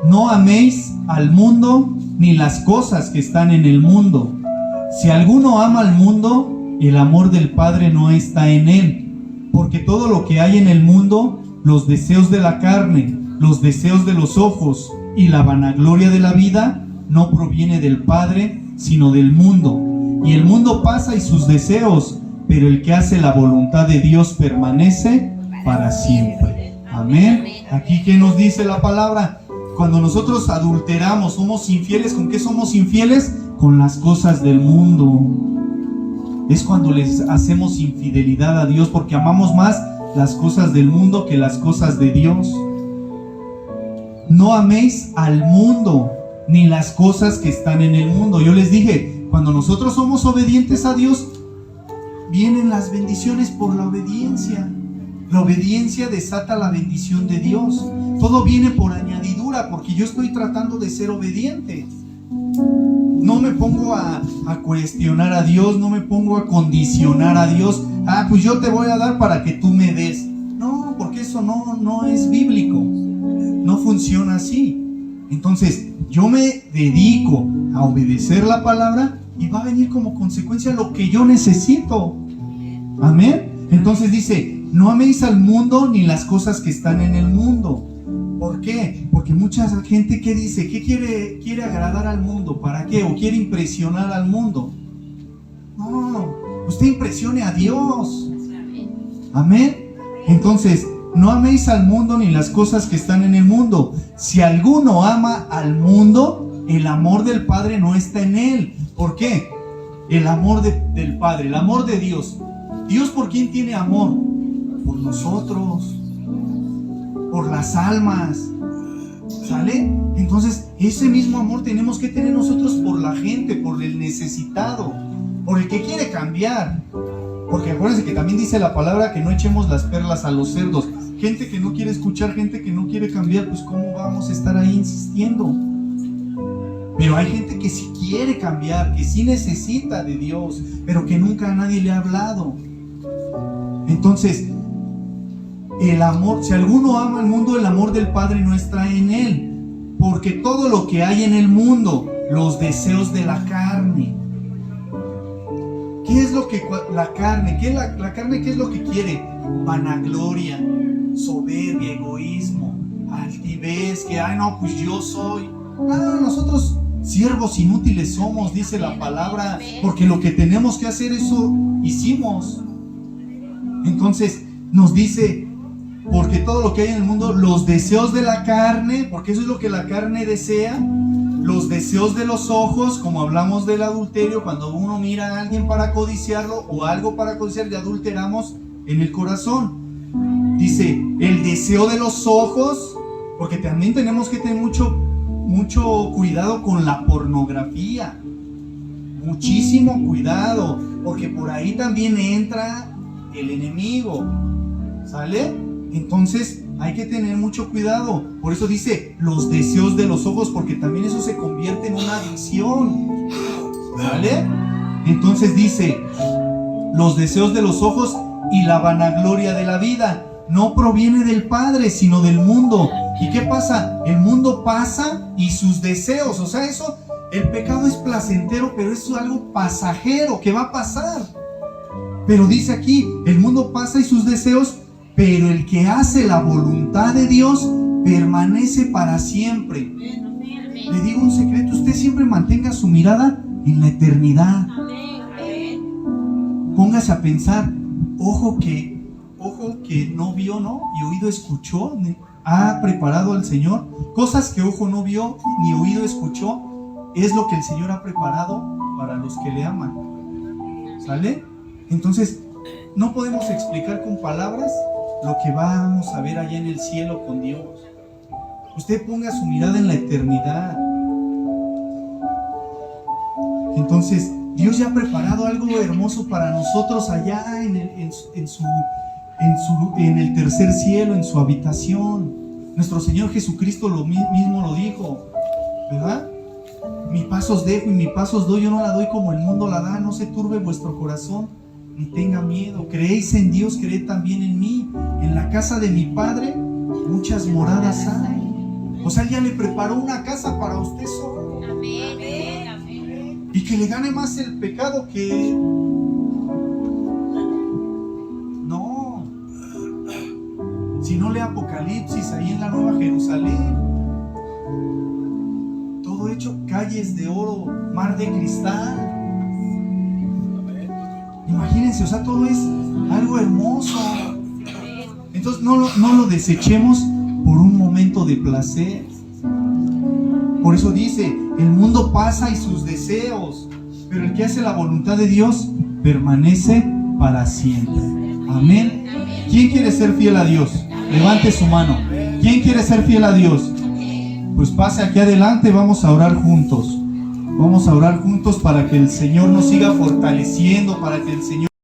No améis al mundo ni las cosas que están en el mundo. Si alguno ama al mundo, el amor del Padre no está en él. Porque todo lo que hay en el mundo, los deseos de la carne, los deseos de los ojos y la vanagloria de la vida, no proviene del Padre, sino del mundo. Y el mundo pasa y sus deseos, pero el que hace la voluntad de Dios permanece para siempre. Amén. Aquí, ¿qué nos dice la palabra? Cuando nosotros adulteramos, somos infieles. ¿Con qué somos infieles? Con las cosas del mundo. Es cuando les hacemos infidelidad a Dios, porque amamos más las cosas del mundo que las cosas de Dios. No améis al mundo ni las cosas que están en el mundo. Yo les dije, cuando nosotros somos obedientes a Dios, vienen las bendiciones por la obediencia. La obediencia desata la bendición de Dios. Todo viene por añadidura, porque yo estoy tratando de ser obediente. No me pongo a cuestionar a Dios, no me pongo a condicionar a Dios. Pues yo te voy a dar para que tú me des. No, porque eso no es bíblico. No funciona así. Entonces, yo me dedico a obedecer la palabra y va a venir como consecuencia lo que yo necesito. Amén. Entonces dice, no améis al mundo ni las cosas que están en el mundo. ¿Por qué? Porque mucha gente que dice, ¿qué quiere agradar al mundo? ¿Para qué? ¿O quiere impresionar al mundo? No, usted impresione a Dios. Amén. Entonces, no améis al mundo ni las cosas que están en el mundo. Si alguno ama al mundo, el amor del Padre no está en él. ¿Por qué? El amor del Padre, el amor de Dios. ¿Dios por quién tiene amor? Por nosotros, por las almas. ¿Sale? Entonces, ese mismo amor tenemos que tener nosotros por la gente, por el necesitado, por el que quiere cambiar. Porque acuérdense que también dice la palabra que no echemos las perlas a los cerdos. Gente que no quiere escuchar, gente que no quiere cambiar, pues ¿cómo vamos a estar ahí insistiendo? Pero hay gente que sí quiere cambiar, que sí necesita de Dios, pero que nunca a nadie le ha hablado. Entonces, el amor, si alguno ama al mundo, el amor del Padre no está en él. Porque todo lo que hay en el mundo, los deseos de la carne. ¿Qué es lo que la carne? ¿Qué es la carne? ¿Qué es lo que quiere? Vanagloria, soberbia, egoísmo, altivez, que pues yo soy. Nosotros siervos inútiles somos, dice la palabra, porque lo que tenemos que hacer, eso hicimos. Entonces nos dice, porque todo lo que hay en el mundo, los deseos de la carne, porque eso es lo que la carne desea, los deseos de los ojos, como hablamos del adulterio, cuando uno mira a alguien para codiciarlo o algo para codiciar, le adulteramos en el corazón. Dice, el deseo de los ojos, porque también tenemos que tener mucho cuidado con la pornografía. Muchísimo cuidado, porque por ahí también entra el enemigo. ¿Sale? Entonces hay que tener mucho cuidado. Por eso dice los deseos de los ojos, porque también eso se convierte en una adicción. ¿Vale? Entonces dice los deseos de los ojos y la vanagloria de la vida. No proviene del Padre, sino del mundo. ¿Y qué pasa? El mundo pasa y sus deseos, o sea, eso, el pecado es placentero, pero es algo pasajero que va a pasar. Pero dice aquí, el mundo pasa y sus deseos, pero el que hace la voluntad de Dios permanece para siempre. Le digo un secreto, usted siempre mantenga su mirada en la eternidad. Póngase a pensar, ojo que no vio, ¿no? Y oído escuchó. ha preparado el Señor, cosas que ojo no vio ni oído escuchó, es lo que el Señor ha preparado para los que le aman. ¿Sale? Entonces, no podemos explicar con palabras lo que vamos a ver allá en el cielo con Dios. Usted ponga su mirada en la eternidad. Entonces, Dios ya ha preparado algo hermoso para nosotros allá en el tercer cielo, en su habitación. Nuestro Señor Jesucristo mismo lo dijo, ¿verdad? Mi paz os dejo y mi paz os doy, yo no la doy como el mundo la da. No se turbe vuestro corazón ni tenga miedo. Creéis en Dios, creed también en mí. En la casa de mi Padre muchas moradas hay. O sea, Él ya le preparó una casa para usted solo. Amén. Amén. Y que le gane más el pecado que... No. Si no lee Apocalipsis, ahí en la Nueva Jerusalén, todo hecho calles de oro, mar de cristal. Imagínense, o sea, todo es algo hermoso. Entonces no lo desechemos por un momento de placer. Por eso dice, el mundo pasa y sus deseos, pero el que hace la voluntad de Dios permanece para siempre. Amén. ¿Quién quiere ser fiel a Dios? Levante su mano. ¿Quién quiere ser fiel a Dios? Pues pase aquí adelante, vamos a orar juntos. Vamos a orar juntos para que el Señor nos siga fortaleciendo, para que el Señor